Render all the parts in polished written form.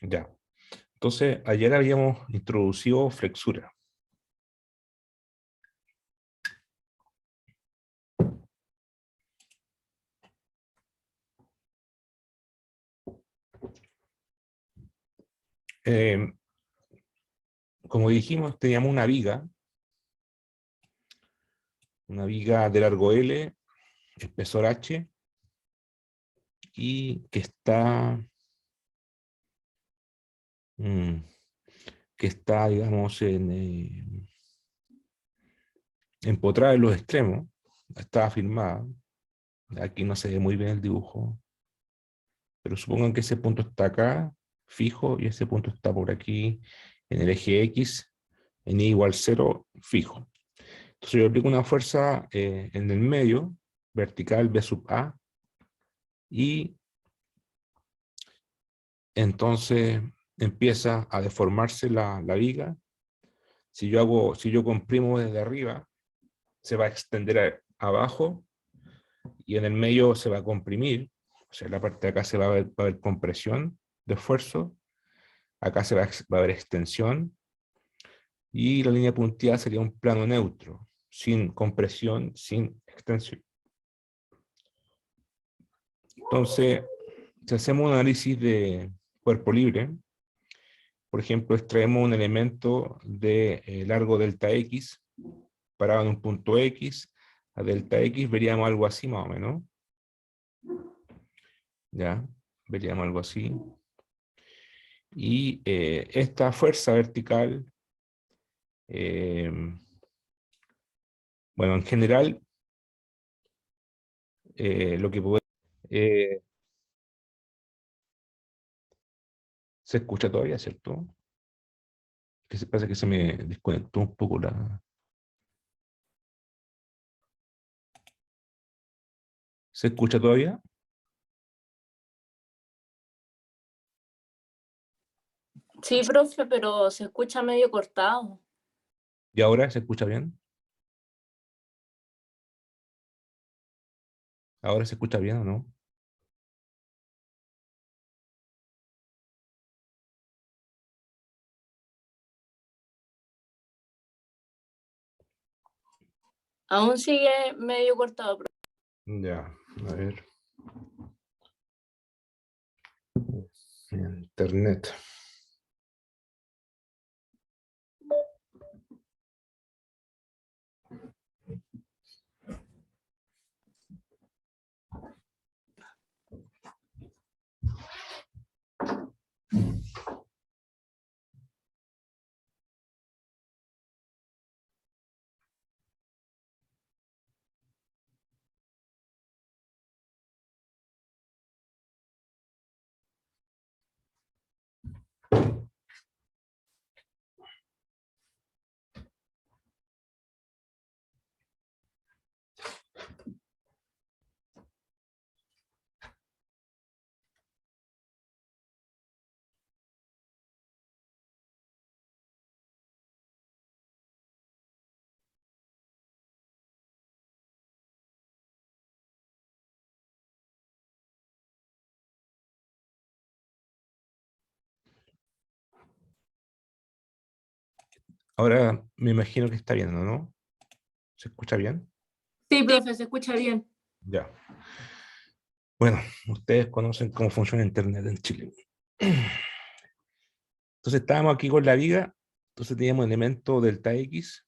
Ya. Entonces, ayer habíamos introducido flexura. Eh, Como dijimos, teníamos una viga de largo L, espesor H, y mm, que está, digamos, empotrada en los extremos. Estaba firmada. Aquí no se ve muy bien el dibujo, pero supongan que ese punto está acá, fijo, y ese punto está por aquí, en el eje X, en Y igual 0, fijo. Entonces yo aplico una fuerza en el medio, vertical B sub A, y entonces empieza a deformarse la viga. Si yo comprimo desde arriba, se va a extender abajo, y en el medio se va a comprimir. O sea, la parte de acá va a haber compresión de esfuerzo, acá va a haber extensión, y la línea punteada sería un plano neutro, sin compresión, sin extensión. Entonces, si hacemos un análisis de cuerpo libre, por ejemplo, extraemos un elemento de largo delta X, parado en un punto X, a delta X veríamos algo así más o menos. Ya, veríamos algo así. Y esta fuerza vertical, eh, bueno, en general, lo que puede... eh, se escucha todavía, ¿cierto? Que se pasa que se me desconectó un poco la... ¿Se escucha todavía? Sí, profe, pero se escucha medio cortado. ¿Y ahora se escucha bien? ¿Ahora se escucha bien o no? Aún sigue medio cortado, profe. Ya, a ver. Internet. Ahora me imagino que está bien, ¿no? ¿Se escucha bien? Sí, profe, se escucha bien. Ya. Bueno, ustedes conocen cómo funciona Internet en Chile. Entonces estábamos aquí con la viga, entonces teníamos elemento delta X,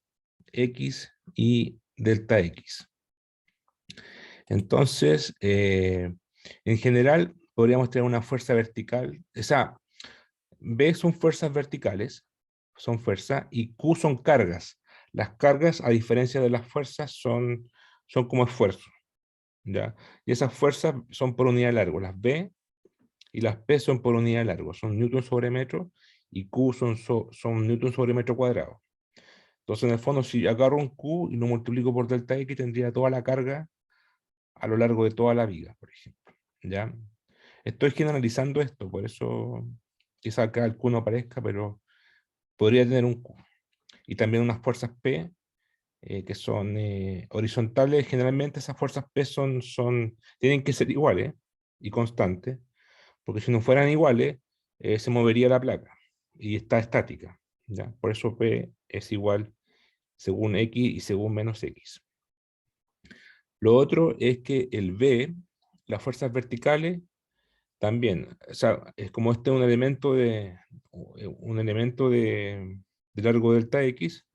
X y delta X. Entonces, en general, podríamos tener una fuerza vertical. O sea, B son fuerzas verticales, son fuerzas, y Q son cargas. Las cargas, a diferencia de las fuerzas, son como esfuerzo, ¿ya? Y esas fuerzas son por unidad de largo. Las B y las P son por unidad de largo. Son newton sobre metro, y Q son newton sobre metro cuadrado. Entonces, en el fondo, si agarro un Q y lo multiplico por delta X, tendría toda la carga a lo largo de toda la viga, por ejemplo. ¿Ya? Estoy generalizando esto, por eso quizá acá el Q no aparezca, pero podría tener un Q. Y también unas fuerzas P, que son horizontales. Generalmente esas fuerzas P tienen que ser iguales y constantes, porque si no fueran iguales, se movería la placa y está estática, ¿ya? Por eso P es igual según X y según menos X. Lo otro es que el V, las fuerzas verticales, también, o sea, es como este un elemento de largo delta X,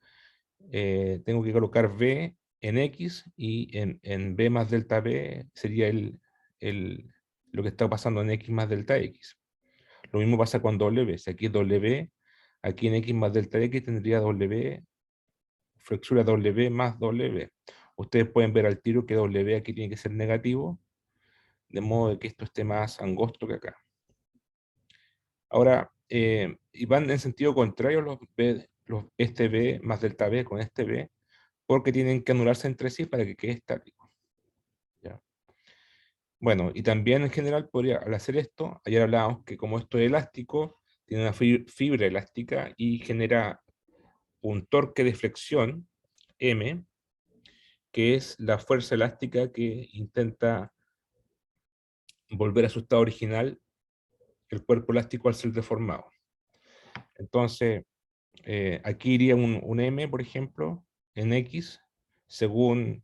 tengo que colocar V en X y en B más delta B sería lo que está pasando en X más delta X. Lo mismo pasa con W. Si aquí es W, aquí en X más delta X tendría W, flexura W más W. Ustedes pueden ver al tiro que W aquí tiene que ser negativo, de modo que esto esté más angosto que acá. Ahora, y van en sentido contrario este B más delta B con este B, porque tienen que anularse entre sí para que quede estático. ¿Ya? Bueno, y también en general al hacer esto, ayer hablábamos que como esto es elástico, tiene una fibra elástica y genera un torque de flexión, M, que es la fuerza elástica que intenta volver a su estado original el cuerpo elástico al ser deformado. Entonces, aquí iría un M, por ejemplo, en X, según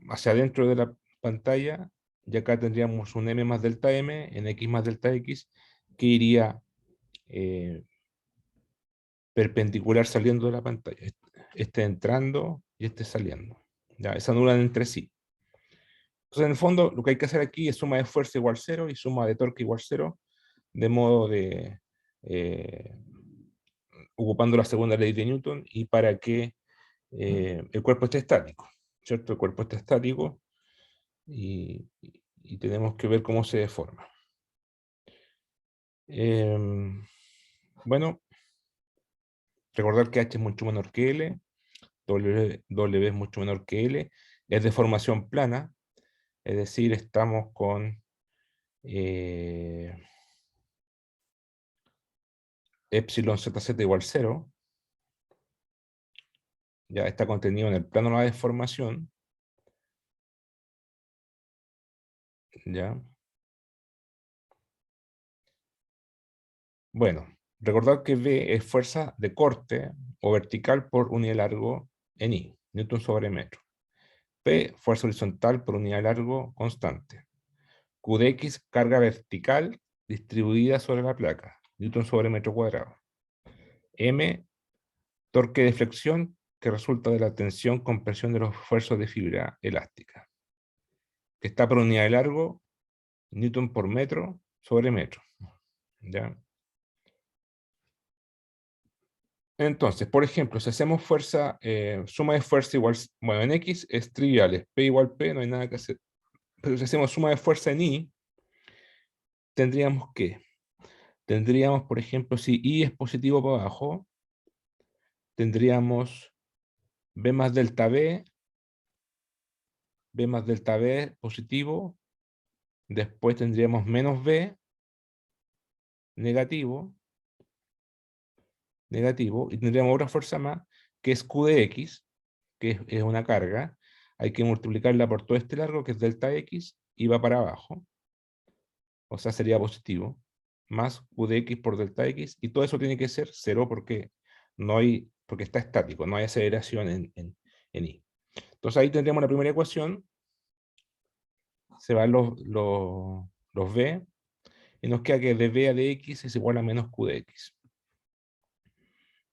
hacia adentro de la pantalla, y acá tendríamos un M más delta M en X más delta X, que iría perpendicular saliendo de la pantalla. Este entrando y este saliendo. Ya, se anulan entre sí. Entonces, en el fondo, lo que hay que hacer aquí es suma de fuerza igual 0 y suma de torque igual 0, de modo de, ocupando la segunda ley de Newton, y para que el cuerpo esté estático, ¿cierto? El cuerpo está estático y tenemos que ver cómo se deforma. Bueno, recordar que H es mucho menor que L, W es mucho menor que L, es de formación plana, es decir, estamos con epsilon zz igual 0, ya está contenido en el plano de la deformación, ya. Bueno, recordar que V es fuerza de corte o vertical por unidad de largo en I, Newton sobre metro. P, fuerza horizontal por unidad de largo constante. Q de X, carga vertical distribuida sobre la placa, Newton sobre metro cuadrado. M, torque de flexión que resulta de la tensión compresión de los esfuerzos de fibra elástica, que está por unidad de largo, Newton por metro sobre metro. ¿Ya? Entonces, por ejemplo, si hacemos fuerza, suma de fuerza igual, bueno, en X es trivial, es P igual P, no hay nada que hacer. Pero si hacemos suma de fuerza en Y, tendríamos que, por ejemplo, si Y es positivo para abajo, tendríamos B más delta B más delta B positivo, después tendríamos menos B negativo, y tendríamos otra fuerza más, que es Q de X, que es una carga, hay que multiplicarla por todo este largo, que es delta X, y va para abajo, o sea, sería positivo, más Q de X por delta X, y todo eso tiene que ser cero porque, porque está estático, no hay aceleración en Y. Entonces ahí tendríamos la primera ecuación, se van los V, y nos queda que de V a de X es igual a menos Q de X.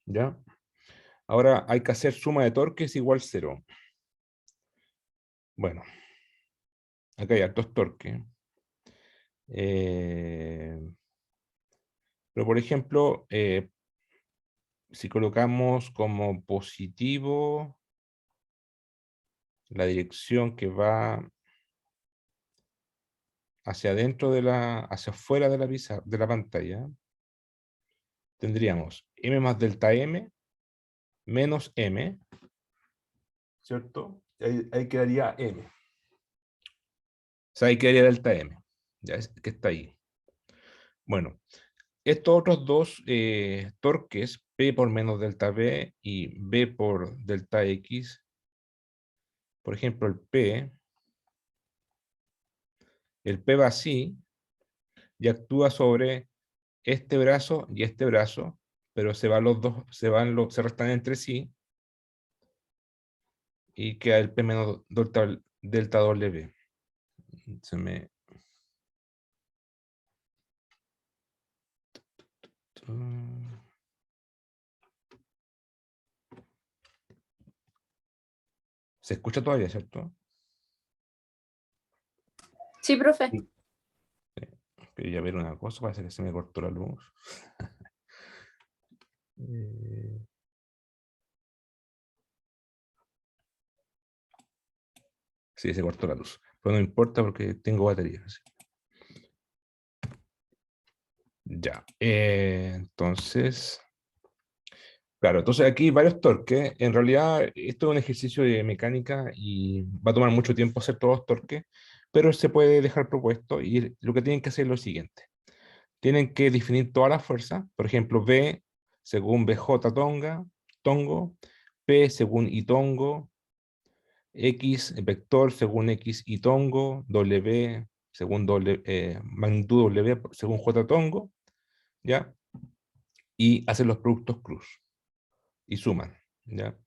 ¿Ya? Ahora hay que hacer suma de torques igual 0. Bueno, acá hay hartos torques. Pero por ejemplo, si colocamos como positivo la dirección que va hacia adentro hacia afuera de de la pantalla, tendríamos M más delta M menos M, ¿cierto? Ahí quedaría M. O sea, ahí quedaría delta M, ya es que está ahí. Bueno, estos otros dos torques, P por menos delta B y B por delta X, por ejemplo, el P va así, y actúa sobre este brazo y este brazo, pero se van los dos, se restan entre sí, y queda el P menos delta W. Se me... ¿Se escucha todavía, cierto? Sí, profe. Sí. Quería ver una cosa, parece que se me cortó la luz. Sí, se cortó la luz. Pero no importa porque tengo batería. ¿Sí? Ya. Entonces... Claro, entonces aquí hay varios torques. En realidad, esto es un ejercicio de mecánica y va a tomar mucho tiempo hacer todos los torques, pero se puede dejar propuesto y lo que tienen que hacer es lo siguiente. Tienen que definir todas las fuerzas, por ejemplo, V según BJ tongo, P según I tongo, X vector según X y tongo, W según magnitud W según J tongo, ¿ya? Y hacen los productos cruz y suman, ¿ya?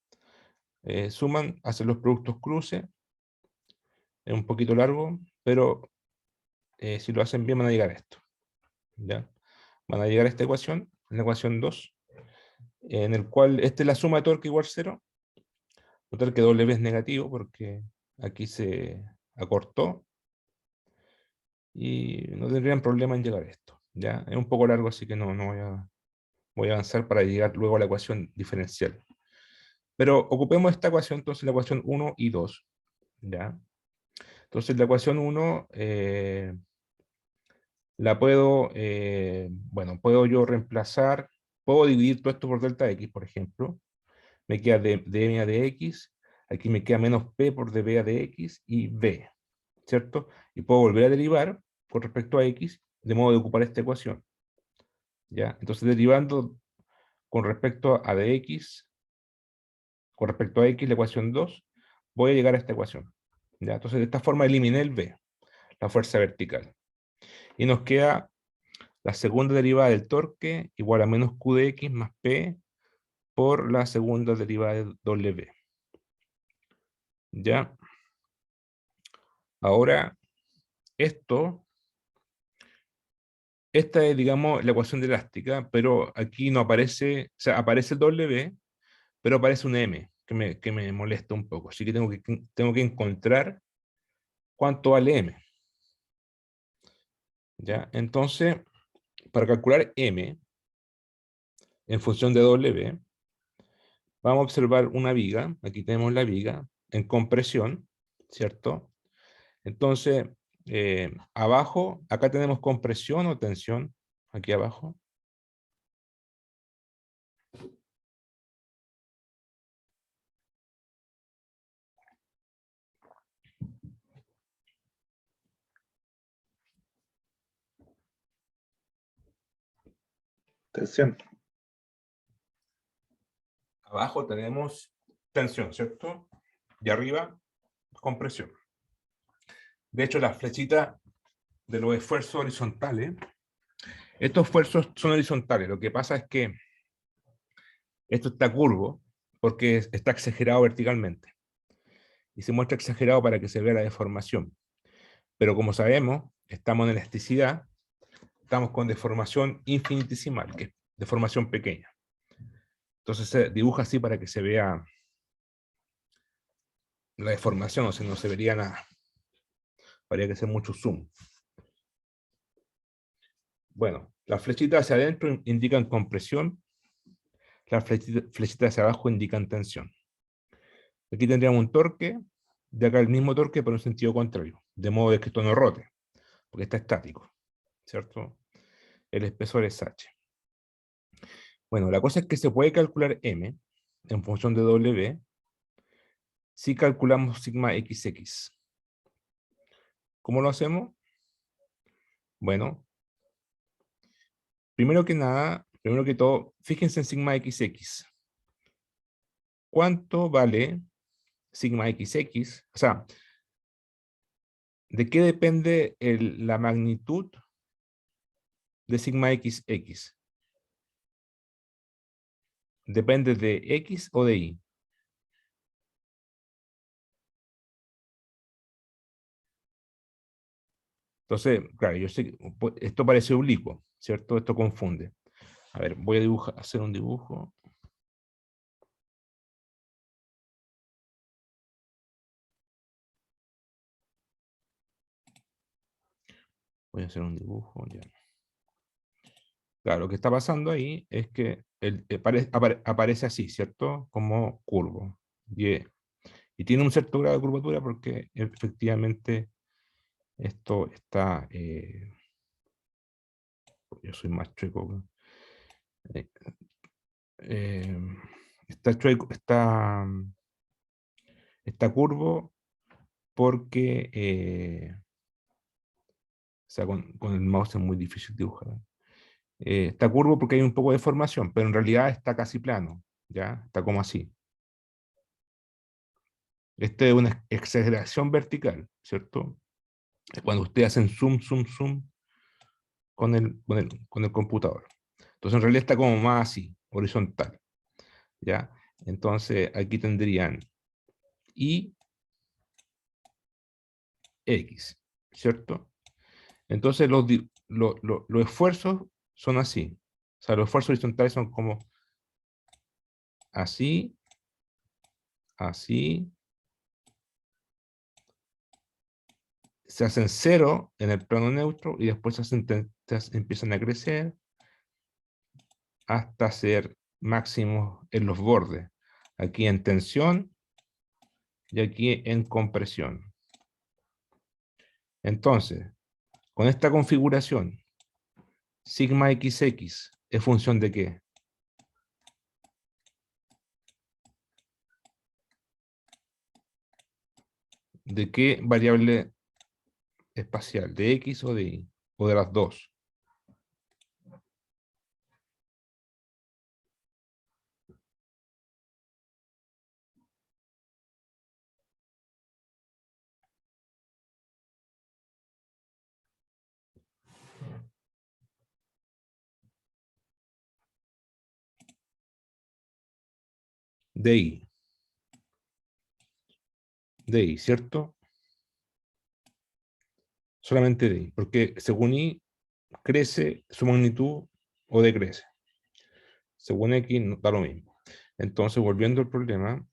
Suman, hacen los productos cruce, es un poquito largo, pero si lo hacen bien van a llegar a esto, ¿ya? Van a llegar a esta ecuación, la ecuación 2, en el cual esta es la suma de torque igual 0, notar que W es negativo porque aquí se acortó, y no tendrían problema en llegar a esto, ¿ya? Es un poco largo, así que no voy a avanzar para llegar luego a la ecuación diferencial. Pero ocupemos esta ecuación, entonces la ecuación 1 y 2, ¿ya? Entonces la ecuación 1 la puedo, bueno, puedo yo reemplazar, puedo dividir todo esto por delta X, por ejemplo. Me queda dm a de X, aquí me queda menos P por dB a de X y B, ¿cierto? Y puedo volver a derivar con respecto a X, de modo de ocupar esta ecuación, ¿ya? Entonces derivando con respecto a de X, con respecto a X, la ecuación 2, voy a llegar a esta ecuación, ¿ya? Entonces de esta forma eliminé el B, la fuerza vertical. Y nos queda la segunda derivada del torque igual a menos Q de X más P por la segunda derivada de W. ¿Ya? Ahora, esta es, digamos, la ecuación de elástica, pero aquí no aparece, o sea, aparece el W, pero aparece un M, que me molesta un poco. Así que tengo que encontrar cuánto vale M. ¿Ya? Entonces, para calcular M, en función de W, vamos a observar una viga, aquí tenemos la viga, en compresión, ¿cierto? Entonces, abajo, acá tenemos compresión o tensión, aquí abajo. Tensión. Abajo tenemos tensión, ¿cierto? Y arriba, compresión. De hecho, las flechitas de los esfuerzos horizontales, estos esfuerzos son horizontales. Lo que pasa es que esto está curvo porque está exagerado verticalmente. Y se muestra exagerado para que se vea la deformación. Pero como sabemos, estamos en elasticidad, estamos con deformación infinitesimal, que es deformación pequeña. Entonces se dibuja así para que se vea la deformación, o sea, no se vería nada. Habría que hacer mucho zoom. Bueno, las flechitas hacia adentro indican compresión, las flechitas hacia abajo indican tensión. Aquí tendríamos un torque, de acá el mismo torque, pero en sentido contrario, de modo de que esto no rote, porque está estático, ¿cierto? El espesor es H. Bueno, la cosa es que se puede calcular M en función de W si calculamos sigma XX. ¿Cómo lo hacemos? Bueno, primero que nada, primero que todo, fíjense en sigma XX. ¿Cuánto vale sigma XX? O sea, ¿de qué depende la magnitud de sigma XX. ¿Depende de X o de Y? Entonces, claro, yo sé que esto parece oblicuo, ¿cierto? Esto confunde. A ver, voy a hacer un dibujo. Voy a hacer un dibujo, ya. Claro, lo que está pasando ahí es que aparece así, ¿cierto? Como curvo. Y tiene un cierto grado de curvatura porque efectivamente esto está... yo soy más chueco. eh, eh, está chueco, está curvo porque... o sea, con el mouse es muy difícil dibujar. Está curvo porque hay un poco de deformación, pero en realidad está casi plano, ¿ya? Está como así. Esta es una exageración vertical, ¿cierto? Es cuando ustedes hacen zoom, zoom, zoom con el computador. Entonces en realidad está como más así, horizontal, ¿ya? Entonces aquí tendrían Y, X, ¿cierto? Entonces los esfuerzos son así. O sea, los esfuerzos horizontales son como así, así, se hacen cero en el plano neutro y después empiezan a crecer hasta ser máximos en los bordes. Aquí en tensión y aquí en compresión. Entonces, con esta configuración, sigma XX es función de qué? ¿De qué variable espacial? ¿De X o de Y? ¿O de las dos? De Y. De Y, ¿cierto? Solamente de Y, porque según Y crece su magnitud o decrece. Según X da lo mismo. Entonces, volviendo al problema,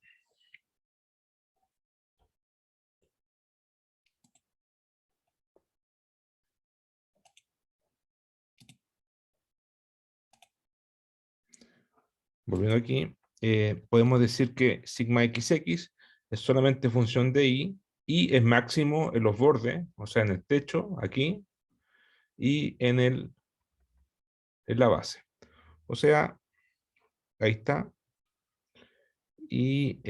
volviendo aquí, podemos decir que sigma XX es solamente función de y es máximo en los bordes, o sea, en el techo, aquí, y en la base. O sea, ahí está. Y,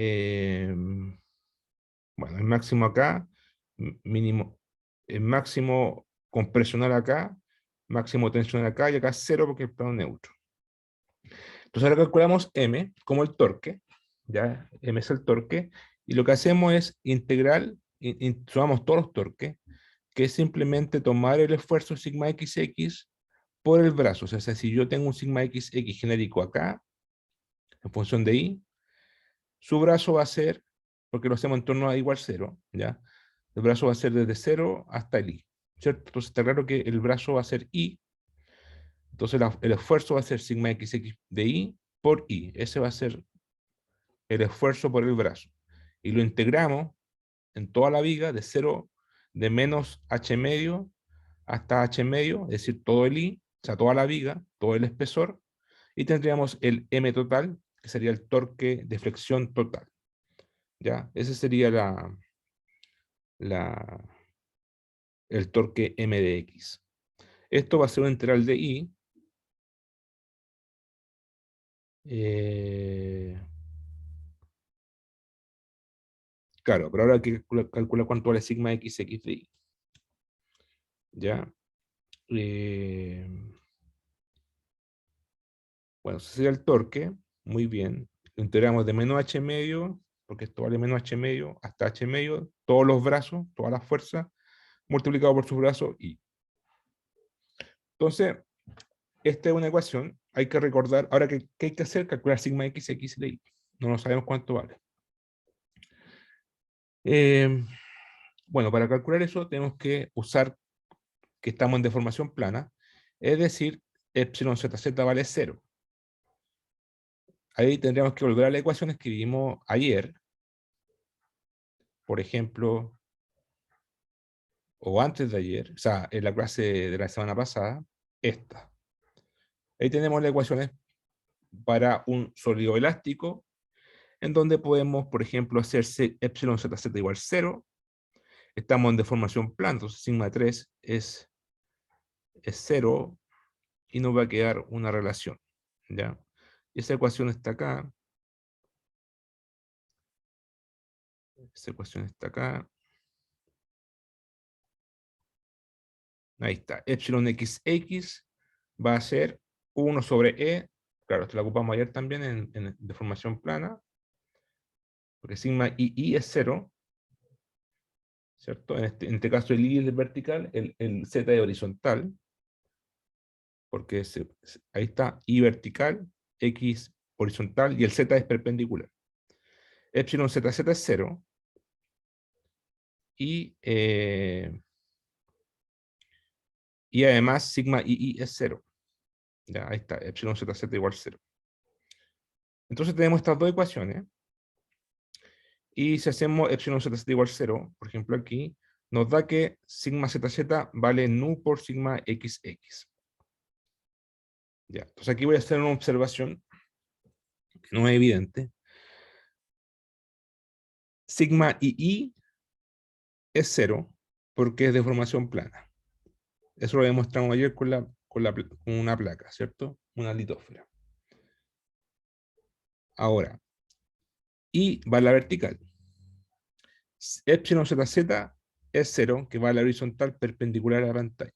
bueno, el máximo acá, mínimo, el máximo compresional acá, máximo tensional acá, y acá cero porque es plano neutro. Entonces ahora calculamos M como el torque, ya M es el torque, y lo que hacemos es integral, sumamos todos los torques, que es simplemente tomar el esfuerzo sigma XX por el brazo. O sea, si yo tengo un sigma XX genérico acá, en función de I, su brazo va a ser, porque lo hacemos en torno a igual 0, ¿ya? El brazo va a ser desde 0 hasta el I, ¿cierto? Entonces está claro que el brazo va a ser I, entonces el esfuerzo va a ser sigma XX de I por I. Ese va a ser el esfuerzo por el brazo. Y lo integramos en toda la viga de 0, de menos h medio hasta h medio, es decir, todo el I, o sea, toda la viga, todo el espesor, y tendríamos el M total, que sería el torque de flexión total. ¿Ya? Ese sería la, el torque M de X. Esto va a ser una integral de I. Claro, pero ahora hay que calcular cuánto vale sigma XX de I. ¿Ya? Eh, bueno, ese sería el torque. Muy bien. Lo integramos de menos h medio, porque esto vale menos h medio, hasta h medio, todos los brazos, todas las fuerzas, multiplicado por su brazo I. Entonces, esta es una ecuación, hay que recordar, ahora ¿qué hay que hacer? Calcular sigma x, x de y. No lo sabemos cuánto vale. Bueno, para calcular eso tenemos que usar que estamos en deformación plana, es decir, epsilon zz vale 0. Ahí tendríamos que volver a la ecuación que vimos ayer, por ejemplo, o antes de ayer, o sea, en la clase de la semana pasada, esta. Ahí tenemos las ecuaciones para un sólido elástico, en donde podemos, por ejemplo, hacer epsilon zz igual 0. Estamos en deformación plana, entonces sigma 3 es 0 y nos va a quedar una relación, ¿ya? Y esa ecuación está acá. Esa ecuación está acá. Ahí está. Epsilon xx va a ser 1 sobre e. Claro, esto lo ocupamos ayer también en deformación plana. Porque sigma i es 0. ¿Cierto? En este caso el i es vertical, el z es horizontal. Porque ahí está i vertical, x horizontal y el z es perpendicular. Epsilon zz es 0. Y además sigma i es 0. Ya, ahí está, epsilon zz igual 0. Entonces tenemos estas dos ecuaciones. Y si hacemos epsilon zz igual 0, por ejemplo aquí, nos da que sigma zz vale nu por sigma xx. Ya, entonces aquí voy a hacer una observación que no es evidente. Sigma ii es 0 porque es deformación plana. Eso lo demostramos ayer con una placa, ¿cierto? Una litósfera. Ahora, y va a la vertical. Epsilon zz es 0, que va a la horizontal perpendicular a la pantalla.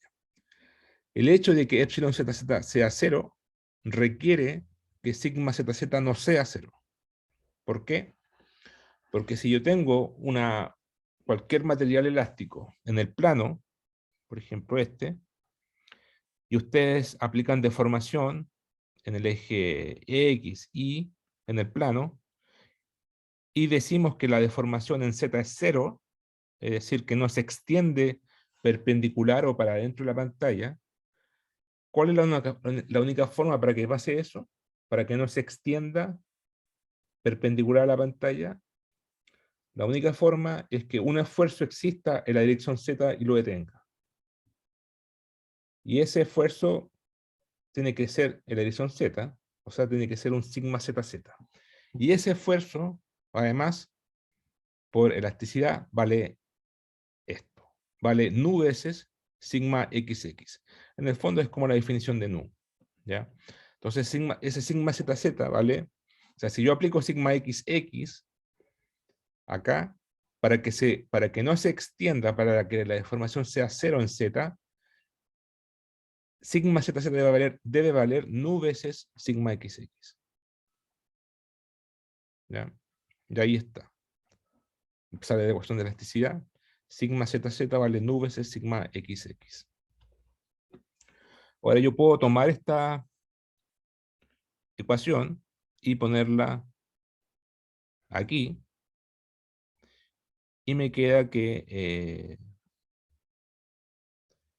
El hecho de que epsilon zz sea 0 requiere que sigma zz no sea 0. ¿Por qué? Porque si yo tengo cualquier material elástico en el plano, por ejemplo este, y ustedes aplican deformación en el eje X, Y, en el plano, y decimos que la deformación en Z es 0, es decir, que no se extiende perpendicular o para adentro de la pantalla, ¿cuál es la única forma para que pase eso? Para que no se extienda perpendicular a la pantalla. La única forma es que un esfuerzo exista en la dirección Z y lo detenga. Y ese esfuerzo tiene que ser en la dirección Z, o sea, tiene que ser un sigma ZZ. Y ese esfuerzo, además, por elasticidad, vale esto. Vale nu veces sigma XX. En el fondo es como la definición de nu. ¿Ya? Entonces, ese sigma ZZ, ¿vale? O sea, si yo aplico sigma XX acá, para que no se extienda, para que la deformación sea 0 en Z, sigma ZZ debe valer nu veces sigma XX. ¿Ya? Y ahí está. Sale de ecuación de elasticidad. Sigma ZZ vale nu veces sigma XX. Ahora yo puedo tomar esta ecuación y ponerla aquí. Y me queda que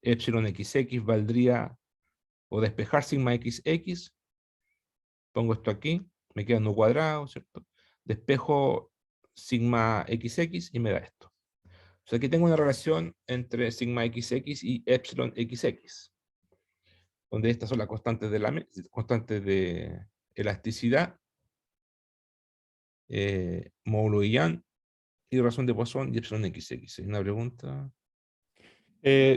epsilon XX valdría, o despejar sigma XX, pongo esto aquí, me queda nu cuadrado, ¿cierto? Despejo sigma XX y me da esto. O sea, aquí tengo una relación entre sigma XX y epsilon XX, donde estas son las constantes de elasticidad, módulo de Young y razón de Poisson y epsilon XX. ¿Hay una pregunta?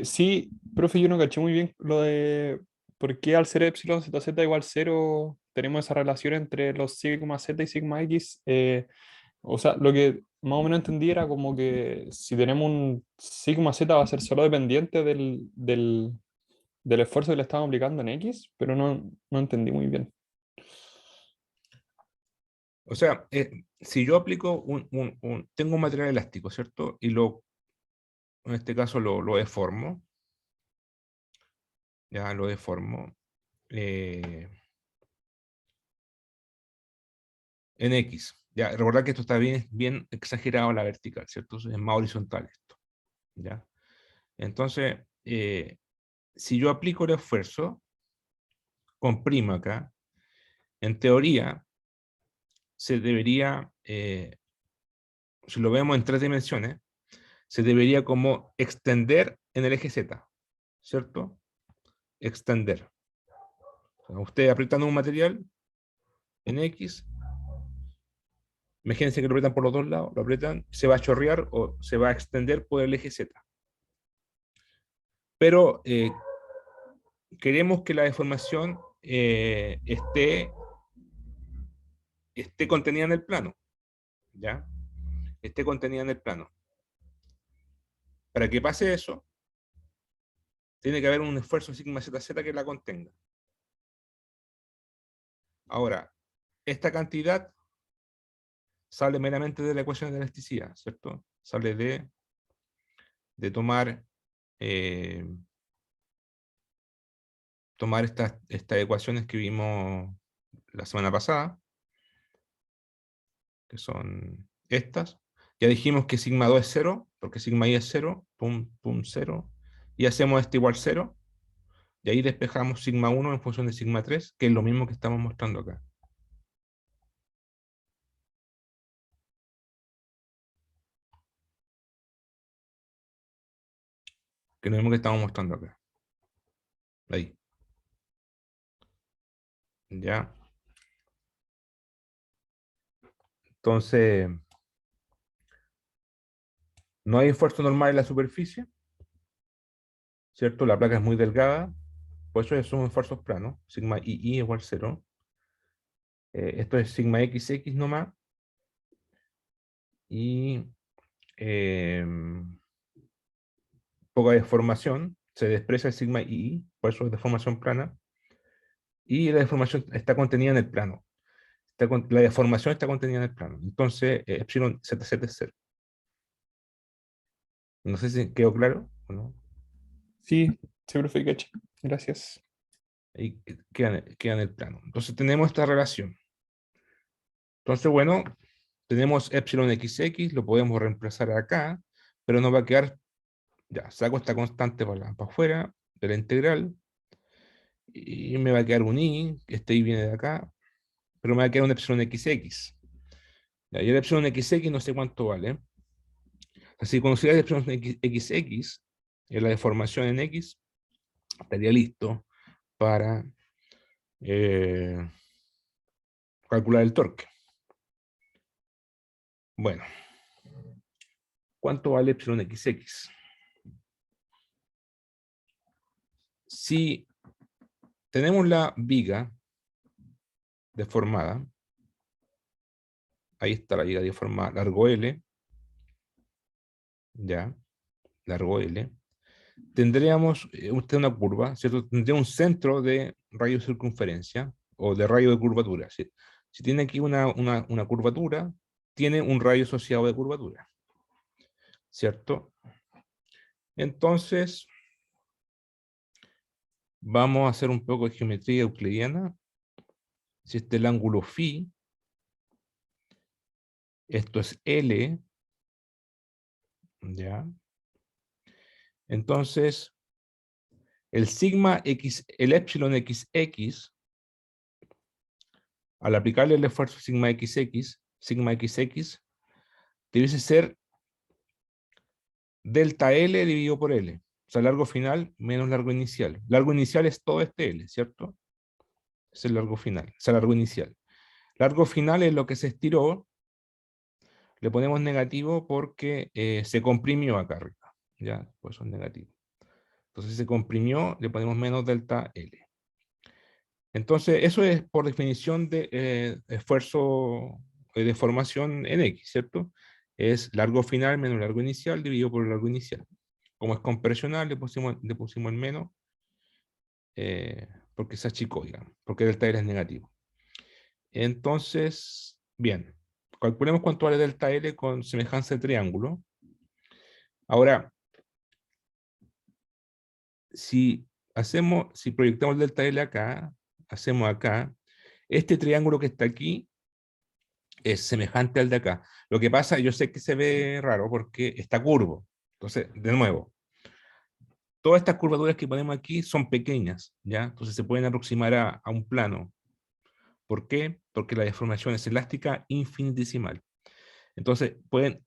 Sí, profe, yo no caché muy bien lo de por qué al ser epsilon zz igual 0 tenemos esa relación entre los sigma z y sigma x. O sea, lo que más o menos entendí era como que si tenemos un sigma z va a ser solo dependiente del esfuerzo que le estamos aplicando en x, pero no entendí muy bien. O sea, si yo aplico tengo un material elástico, ¿cierto? Y en este caso lo deformo. Ya lo deformo. en X. Ya, recordad que esto está bien exagerado a la vertical, ¿cierto? Es más horizontal esto. ¿Ya? Entonces, si yo aplico el esfuerzo, comprimo acá, en teoría, se debería, si lo vemos en 3 dimensiones, se debería como extender en el eje Z, ¿cierto? Extender. O sea, usted apretando un material en X, imagínense que lo apretan por los dos lados, lo apretan, se va a chorrear o se va a extender por el eje Z. Pero queremos que la deformación esté contenida en el plano, ¿ya? Esté contenida en el plano. Para que pase eso, tiene que haber un esfuerzo sigma ZZ que la contenga. Ahora, esta cantidad sale meramente de la ecuación de elasticidad, ¿cierto? Sale de tomar estas ecuaciones que vimos la semana pasada, que son estas. Ya dijimos que sigma 2 es 0, porque sigma i es 0, pum, pum, 0. Y hacemos este igual 0. Y ahí despejamos sigma 1 en función de sigma 3, que es lo mismo que estamos mostrando acá. Que es lo mismo que estamos mostrando acá. Ahí. ¿Ya? Entonces, no hay esfuerzo normal en la superficie, ¿cierto? La placa es muy delgada, por eso son esfuerzos planos, sigma II igual 0. Esto es sigma XX nomás, y poca deformación, se desprecia el sigma II, por eso es deformación plana, y la deformación está contenida en el plano. La deformación está contenida en el plano. Entonces, epsilon ZZ es 0. No sé si quedó claro o no. Sí, sí, profe, caché. Gracias. Ahí queda en el plano. Entonces tenemos esta relación. Entonces, bueno, tenemos epsilon XX, lo podemos reemplazar acá, pero nos va a quedar, ya, saco esta constante para afuera de la integral, y me va a quedar un i, este i viene de acá, pero me va a quedar un epsilon XX. Ya, y el epsilon XX no sé cuánto vale. Así que cuando se el epsilon XX, en la deformación en X, estaría listo para calcular el torque. Bueno, ¿cuánto vale epsilon XX? Si tenemos la viga deformada, ahí está la viga deformada, largo L, ya, largo L, tendríamos usted una curva, ¿cierto? Tendría un centro de radio de circunferencia, o de radio de curvatura. Si tiene aquí una curvatura, tiene un radio asociado de curvatura, ¿cierto? Entonces, vamos a hacer un poco de geometría euclidiana. Si este es el ángulo φ, esto es L, ¿ya? Entonces, el sigma X, el epsilon XX, al aplicarle el esfuerzo sigma XX, debiese ser delta L dividido por L. O sea, largo final menos largo inicial. Largo inicial es todo este L, ¿cierto? Es el largo final, o sea, largo inicial. Largo final es lo que se estiró, le ponemos negativo porque se comprimió acá arriba, ¿ya? Pues eso es negativo. Entonces se comprimió, le ponemos menos delta L. Entonces, eso es por definición de esfuerzo de deformación en X, ¿cierto? Es largo final menos largo inicial dividido por el largo inicial. Como es compresional, le pusimos el menos, porque se achicó, digamos, porque delta L es negativo. Entonces, bien, calculemos cuánto vale delta L con semejanza de triángulo. Ahora, si proyectamos delta L acá, hacemos acá, este triángulo que está aquí es semejante al de acá. Lo que pasa, yo sé que se ve raro porque está curvo. Entonces, de nuevo, todas estas curvaturas que ponemos aquí son pequeñas, ¿ya? Entonces se pueden aproximar a un plano. ¿Por qué? Porque la deformación es elástica infinitesimal. Entonces, pueden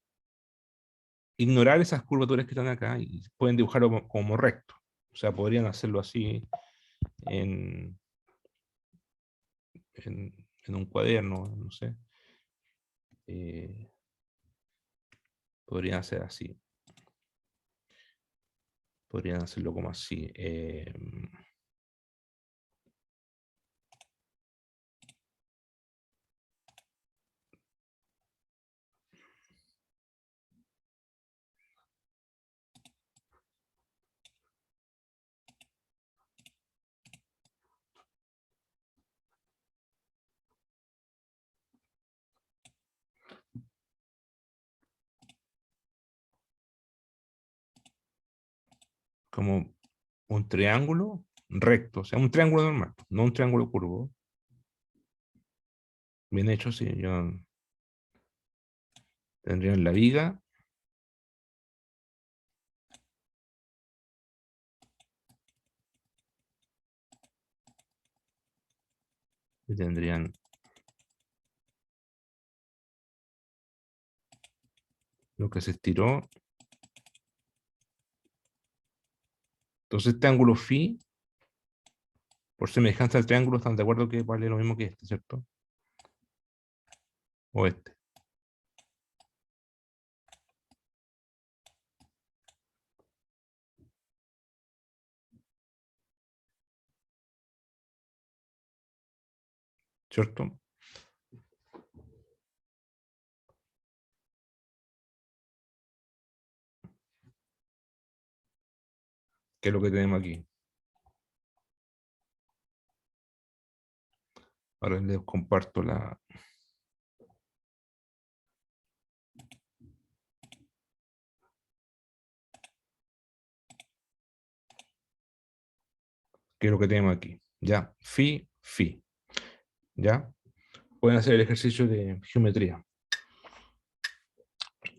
ignorar esas curvaturas que están acá y pueden dibujarlo como recto. O sea, podrían hacerlo así en, en un cuaderno, no sé. Podrían hacer así. Podrían hacerlo como así. Como un triángulo recto, o sea, un triángulo normal, no un triángulo curvo. Bien hecho, sí. Yo tendría la viga. Y tendrían lo que se estiró. Entonces este ángulo phi, por semejanza al triángulo, están de acuerdo que vale lo mismo que este, ¿cierto? O este. ¿Cierto? ¿Qué es lo que tenemos aquí? Ahora les comparto la... ¿Qué es lo que tenemos aquí? Ya, phi, phi. ¿Ya? Pueden hacer el ejercicio de geometría.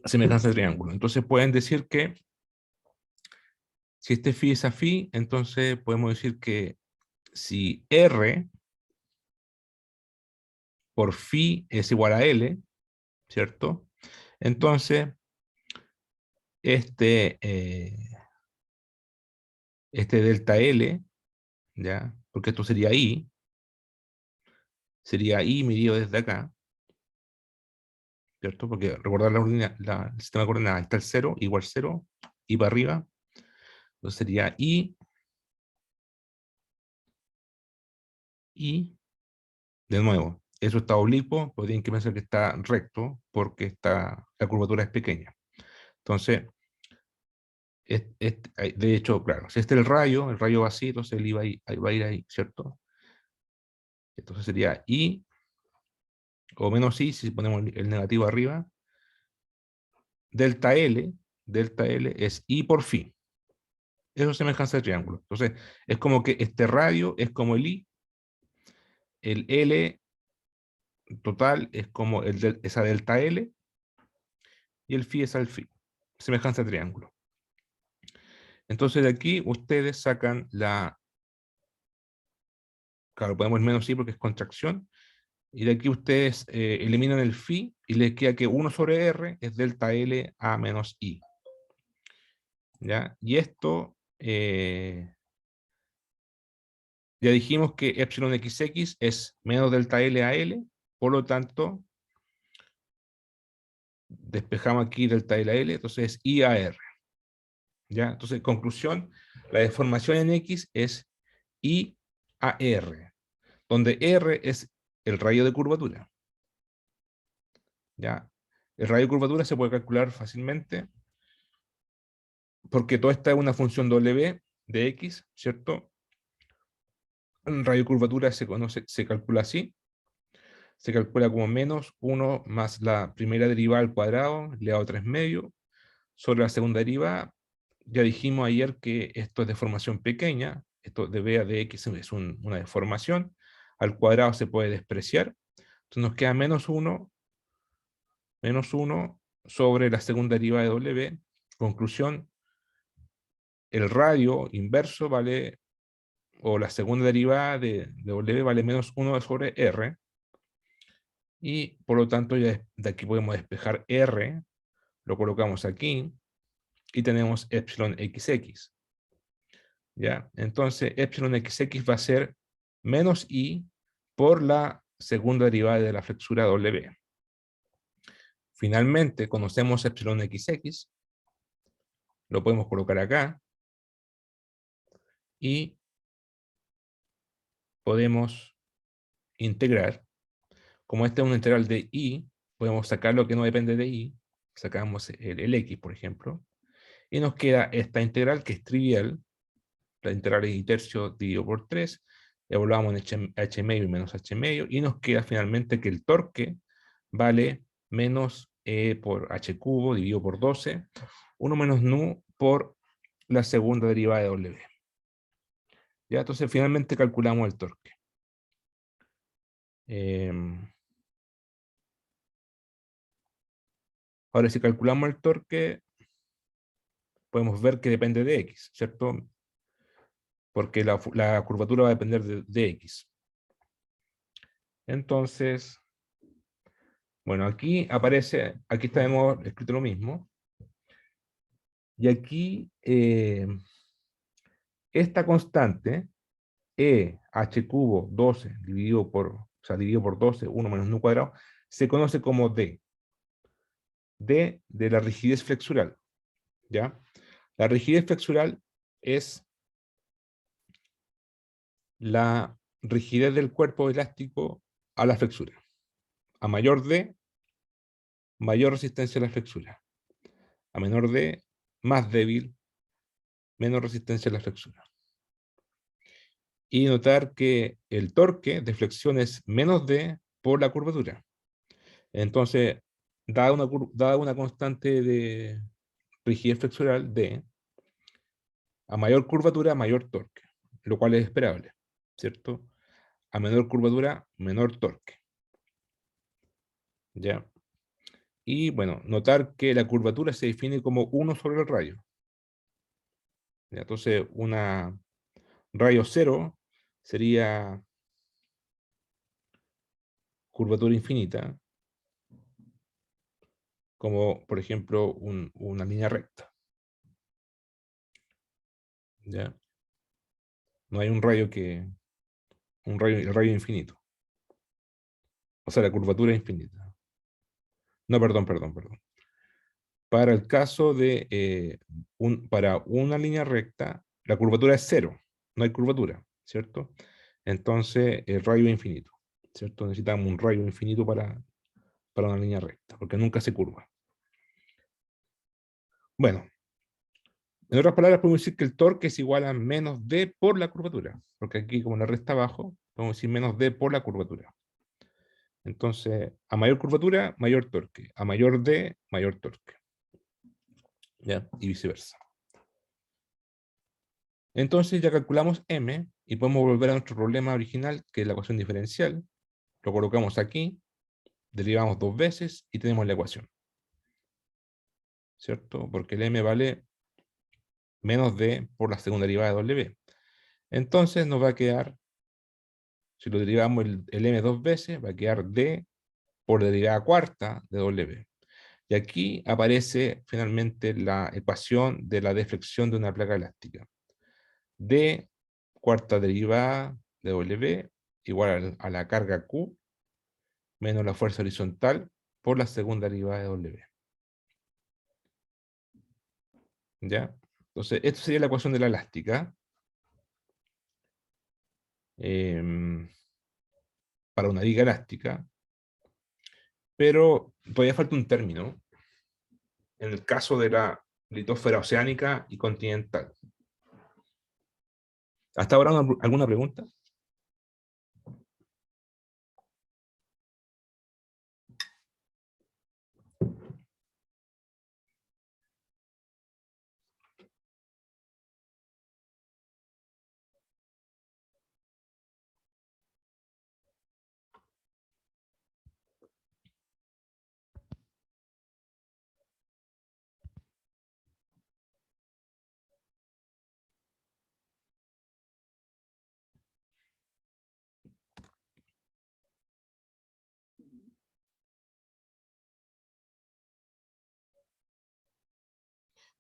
Semejanza de triángulo. Entonces pueden decir que si este phi es a phi, entonces podemos decir que si R por phi es igual a L, ¿cierto? Entonces, este, este delta L, ¿ya? Porque esto sería I medido desde acá, ¿cierto? Porque recordar el sistema de coordenadas, está el 0, igual 0, I para arriba, entonces sería I, de nuevo, eso está oblicuo, podrían que pensar que está recto, porque la curvatura es pequeña. Entonces, de hecho, claro, si este es el rayo va así, entonces el I va a ir ahí, ¿cierto? Entonces sería I, o menos I, si ponemos el negativo arriba, delta L es I por phi. Eso es semejanza de triángulo. Entonces, es como que este radio es como el I, el L total es como esa delta L, y el phi es el phi. Semejanza de triángulo. Entonces, de aquí ustedes sacan claro, podemos menos I porque es contracción, y de aquí ustedes eliminan el phi, y les queda que 1 sobre R es delta L A menos I. ¿Ya? Y esto, ya dijimos que epsilon XX es menos delta L a L, por lo tanto, despejamos aquí delta L a L, entonces es I a R. ¿Ya? Entonces, conclusión, la deformación en X es I a R, donde R es el radio de curvatura. ¿Ya? El radio de curvatura se puede calcular fácilmente, porque toda esta es una función W de X, ¿cierto? El radio de curvatura se calcula así. Se calcula como menos 1 más la primera derivada al cuadrado, elevado a 3 medios, sobre la segunda derivada. Ya dijimos ayer que esto es deformación pequeña, esto de B a de X es una deformación, al cuadrado se puede despreciar. Entonces nos queda menos 1 sobre la segunda derivada de W. Conclusión, el radio inverso vale, o la segunda derivada de W vale menos 1 sobre R. Y por lo tanto ya de aquí podemos despejar R, lo colocamos aquí, y tenemos epsilon XX. ¿Ya? Entonces, epsilon XX va a ser menos I por la segunda derivada de la flexura W. Finalmente, conocemos epsilon XX, lo podemos colocar acá, y podemos integrar. Como este es un integral de I, podemos sacar lo que no depende de I, sacamos el X, por ejemplo, y nos queda esta integral que es trivial, la integral de I tercio dividido por 3, evaluamos en h medio y menos h medio, y nos queda finalmente que el torque vale menos E por h cubo dividido por 12, 1 menos nu por la segunda derivada de W. ¿Ya? Entonces finalmente calculamos el torque. Ahora, si calculamos el torque, podemos ver que depende de X, ¿cierto? Porque la curvatura va a depender de X. Entonces, bueno, aquí aparece, aquí tenemos escrito lo mismo. Y aquí, esta constante, E h cubo 12 dividido por, o sea, dividido por 12, 1 menos nu cuadrado, se conoce como D. D de la rigidez flexural. ¿Ya? La rigidez flexural es la rigidez del cuerpo elástico a la flexura. A mayor D, mayor resistencia a la flexura. A menor D, más débil, menos resistencia a la flexura. Y notar que el torque de flexión es menos D por la curvatura. Entonces, dada una constante de rigidez flexural D, a mayor curvatura, mayor torque, lo cual es esperable, ¿cierto? A menor curvatura, menor torque. ¿Ya? Y bueno, notar que la curvatura se define como 1 sobre el radio. ¿Ya? Entonces, una radio 0 sería curvatura infinita, como por ejemplo una línea recta. ¿Ya? No hay un rayo el rayo infinito. O sea, la curvatura infinita. No, perdón. Para el caso de para una línea recta, la curvatura es 0. No hay curvatura, ¿cierto? Entonces, el rayo es infinito, ¿cierto? Necesitamos un rayo infinito para una línea recta, porque nunca se curva. Bueno, en otras palabras, podemos decir que el torque es igual a menos D por la curvatura, porque aquí, como la resta abajo, podemos decir menos D por la curvatura. Entonces, a mayor curvatura, mayor torque. A mayor D, mayor torque. ¿Ya? Y viceversa. Entonces ya calculamos M y podemos volver a nuestro problema original, que es la ecuación diferencial. Lo colocamos aquí, derivamos 2 veces y tenemos la ecuación. ¿Cierto? Porque el M vale menos D por la segunda derivada de W. Entonces nos va a quedar, si lo derivamos el M 2 veces, va a quedar D por la derivada cuarta de W. Y aquí aparece finalmente la ecuación de la deflexión de una placa elástica. D cuarta derivada de W igual a la carga Q menos la fuerza horizontal por la segunda derivada de W. ¿Ya? Entonces, esto sería la ecuación de la elástica. Para una viga elástica. Pero todavía falta un término. En el caso de la litósfera oceánica y continental. ¿Hasta ahora alguna pregunta?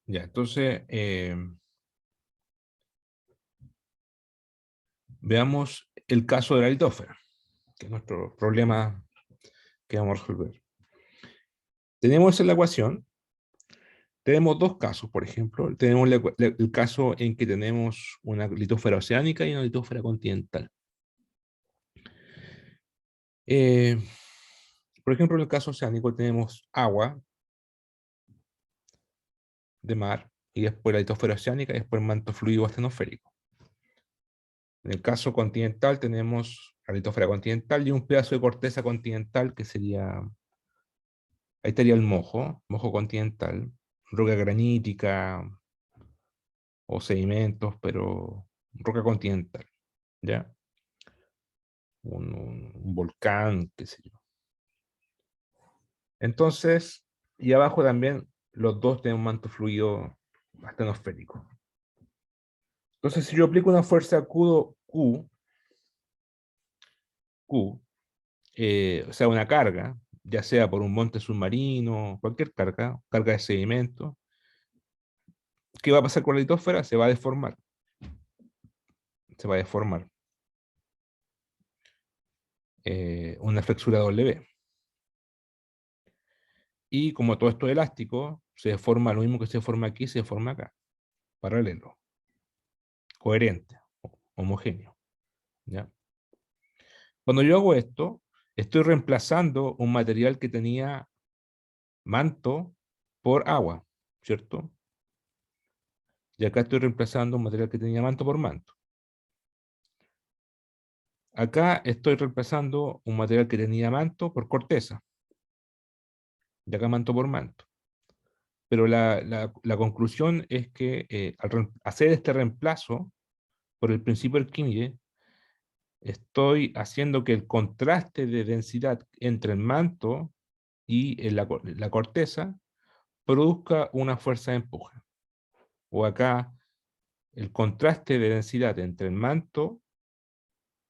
Ya, entonces, veamos el caso de la litósfera, que es nuestro problema que vamos a resolver. Tenemos en la ecuación, tenemos dos casos, por ejemplo. Tenemos el caso en que tenemos una litósfera oceánica y una litósfera continental. Eh, por ejemplo, en el caso oceánico tenemos agua de mar, y después la litósfera oceánica, y después el manto fluido astenosférico. En el caso continental tenemos la litósfera continental y un pedazo de corteza continental que sería, ahí estaría el mojo continental, roca granítica o sedimentos, pero roca continental, ¿ya? Un volcán, qué sé yo. Entonces, y abajo también los dos tienen un manto fluido astenosférico. Entonces, si yo aplico una fuerza Q, o sea, una carga, ya sea por un monte submarino, cualquier carga, carga de sedimento, ¿qué va a pasar con la litósfera? Se va a deformar. Se va a deformar. Una flexura W. Y como todo esto es elástico, se deforma lo mismo que se deforma aquí, se deforma acá. Paralelo. Coherente. Homogéneo. ¿Ya? Cuando yo hago esto, estoy reemplazando un material que tenía manto por agua, ¿cierto? Y acá estoy reemplazando un material que tenía manto por manto. Acá estoy reemplazando un material que tenía manto por corteza. Y acá manto por manto. Pero la conclusión es que al hacer este reemplazo por el principio de Arquímedes, estoy haciendo que el contraste de densidad entre el manto y la corteza produzca una fuerza de empuje. O acá, el contraste de densidad entre el manto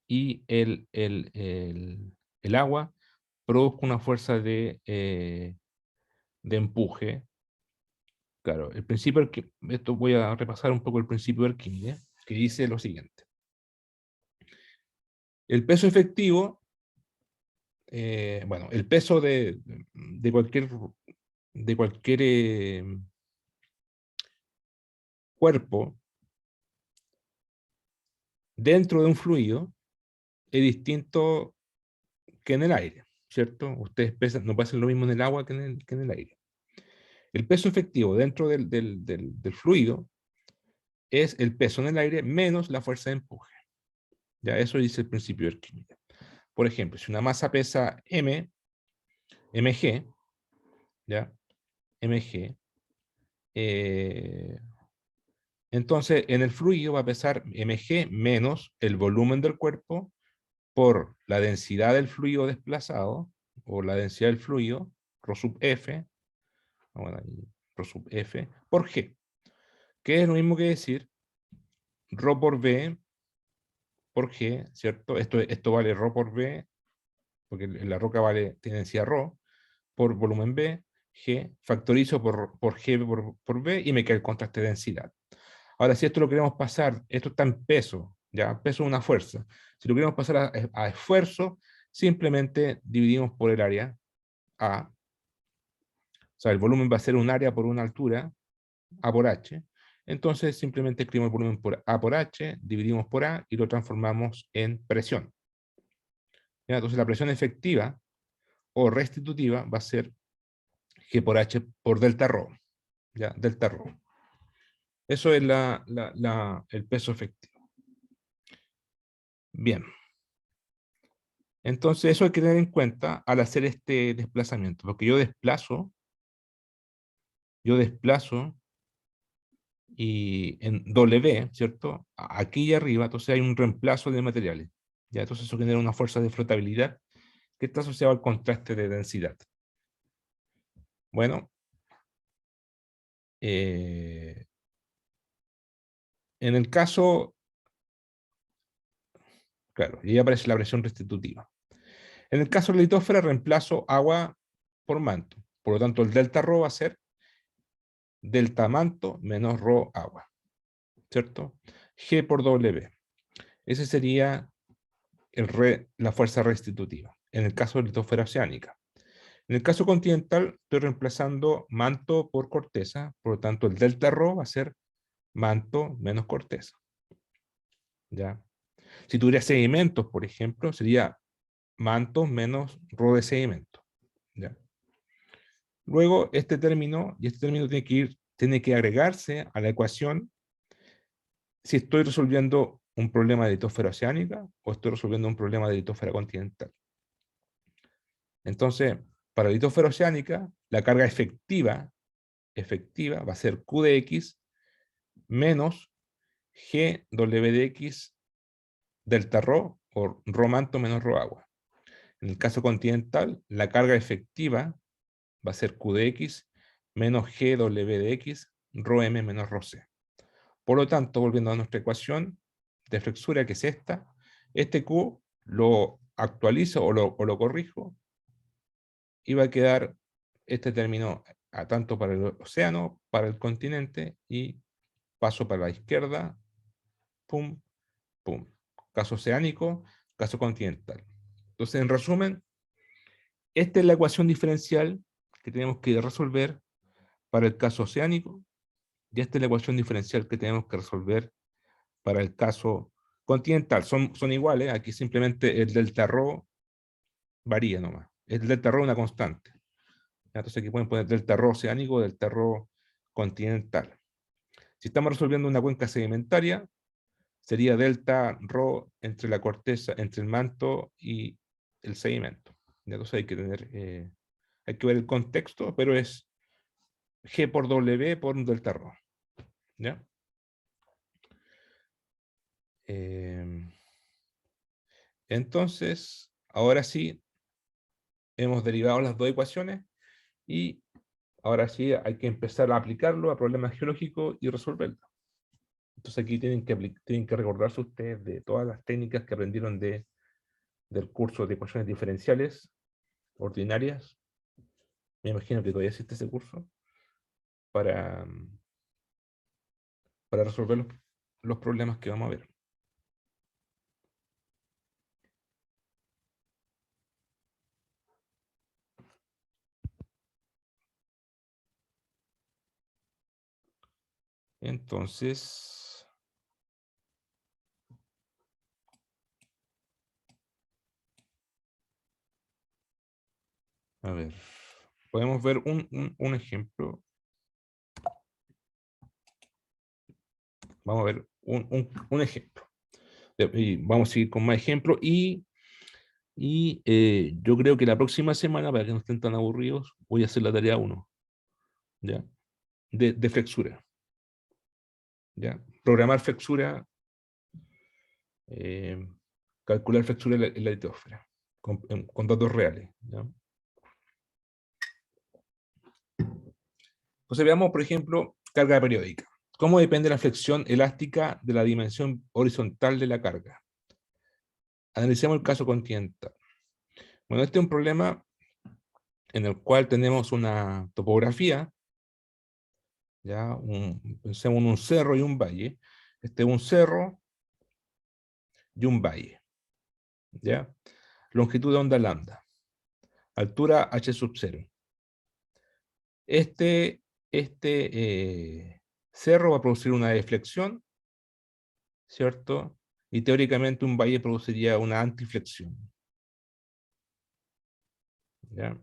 y el agua produzca una fuerza de empuje. Claro, el principio, esto voy a repasar un poco el principio de Arquímedes, que dice lo siguiente. El peso efectivo, bueno, el peso de cualquier cuerpo dentro de un fluido es distinto que en el aire, ¿cierto? Ustedes no pasan lo mismo en el agua que en el aire. El peso efectivo dentro del fluido es el peso en el aire menos la fuerza de empuje. Ya, eso dice el principio de Arquímedes. Por ejemplo, si una masa pesa mg, ¿ya? mg, entonces en el fluido va a pesar mg menos el volumen del cuerpo por la densidad del fluido desplazado, o la densidad del fluido, ρ sub f, bueno, ρ sub f, por g, que es lo mismo que decir ρ por v por g, ¿cierto? Esto vale ρ por v, porque la roca tiene densidad ρ, por volumen v, g, factorizo por g por v, y me queda el contraste de densidad. Ahora, si esto lo queremos pasar, esto está en peso, ¿ya? Peso es una fuerza. Si lo queremos pasar a esfuerzo, simplemente dividimos por el área A. O sea, el volumen va a ser un área por una altura, A por H. Entonces, simplemente escribimos el volumen por A por H, dividimos por A y lo transformamos en presión. ¿Ya? Entonces, la presión efectiva o restitutiva va a ser G por H por delta ρ. ¿Ya? Delta ρ. Eso es el peso efectivo. Bien. Entonces, eso hay que tener en cuenta al hacer este desplazamiento, porque yo desplazo y en W, ¿cierto? Aquí y arriba, entonces hay un reemplazo de materiales. ¿Ya? Entonces eso genera una fuerza de flotabilidad que está asociada al contraste de densidad. Bueno, en el caso, claro, y ahí aparece la presión restitutiva. En el caso de la litósfera, reemplazo agua por manto. Por lo tanto, el delta ρ va a ser delta manto menos rho agua, ¿cierto? G por W. Ese sería la fuerza restitutiva, en el caso de la litosfera oceánica. En el caso continental, estoy reemplazando manto por corteza, por lo tanto el delta rho va a ser manto menos corteza. ¿Ya? Si tuviera sedimentos, por ejemplo, sería manto menos rho de sedimento. ¿Ya? Luego, este término tiene que agregarse a la ecuación si estoy resolviendo un problema de litosfera oceánica o estoy resolviendo un problema de litosfera continental. Entonces, para la litosfera oceánica, la carga efectiva va a ser Q de X menos GW de X delta rho, o rho manto menos rho agua. En el caso continental, la carga efectiva va a ser Q de X menos GW de X rho M menos rho C. Por lo tanto, volviendo a nuestra ecuación de flexura, que es esta, este Q lo actualizo o lo corrijo, y va a quedar este término tanto para el océano, para el continente, y paso para la izquierda, pum, pum. Caso oceánico, caso continental. Entonces, en resumen, esta es la ecuación diferencial que tenemos que resolver para el caso oceánico, y esta es la ecuación diferencial que tenemos que resolver para el caso continental. Son iguales, aquí simplemente el delta rho varía nomás. El delta rho es una constante. Entonces aquí pueden poner delta rho oceánico, delta rho continental. Si estamos resolviendo una cuenca sedimentaria, sería delta rho entre la corteza, entre el manto y el sedimento. Entonces hay que ver el contexto, pero es G por W por un delta rho. ¿Ya? Entonces, ahora sí, hemos derivado las dos ecuaciones y ahora sí hay que empezar a aplicarlo a problemas geológicos y resolverlo. Entonces aquí tienen que recordarse ustedes de todas las técnicas que aprendieron del curso de ecuaciones diferenciales ordinarias. Me imagino que todavía existe ese curso para, para resolver los problemas que vamos a ver. Entonces, a ver, podemos ver un ejemplo. Vamos a ver un ejemplo. Y vamos a seguir con más ejemplos y yo creo que la próxima semana, para que no estén tan aburridos, voy a hacer la tarea 1, ¿ya? De flexura. ¿Ya? Programar flexura, eh, calcular flexura en la litosfera, con datos reales. ¿Ya? Entonces veamos, por ejemplo, carga periódica. ¿Cómo depende la flexión elástica de la dimensión horizontal de la carga? Analicemos el caso continental. Bueno, este es un problema en el cual tenemos una topografía, ¿ya? Pensemos en un cerro y un valle. Este es un cerro y un valle. ¿Ya? Longitud de onda lambda. Altura h sub 0. Este cerro va a producir una deflexión, ¿cierto? Y teóricamente un valle produciría una antiflexión. ¿Ya?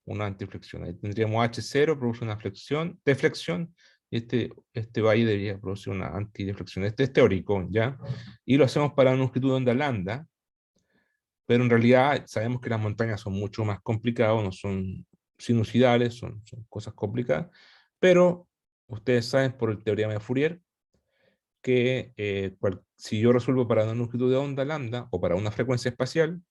Una antiflexión. Ahí tendríamos H0, produce una deflexión, y este valle debería producir una antideflexión. Este es teórico, ¿ya? Y lo hacemos para una longitud de onda lambda, pero en realidad sabemos que las montañas son mucho más complicadas, no son sinusoidales, son cosas complicadas, pero ustedes saben por el teorema de Fourier que si yo resuelvo para una longitud de onda lambda o para una frecuencia espacial,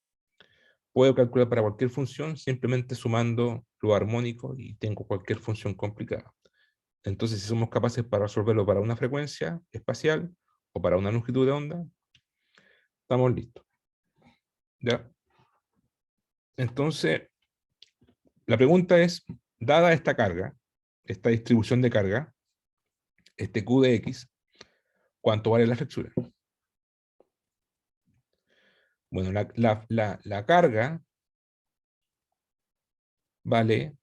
puedo calcular para cualquier función simplemente sumando lo armónico y tengo cualquier función complicada. Entonces, si somos capaces para resolverlo para una frecuencia espacial o para una longitud de onda, estamos listos. ¿Ya? Entonces, la pregunta es, dada esta carga, esta distribución de carga, este Q de X, ¿cuánto vale la flexura? Bueno, la carga vale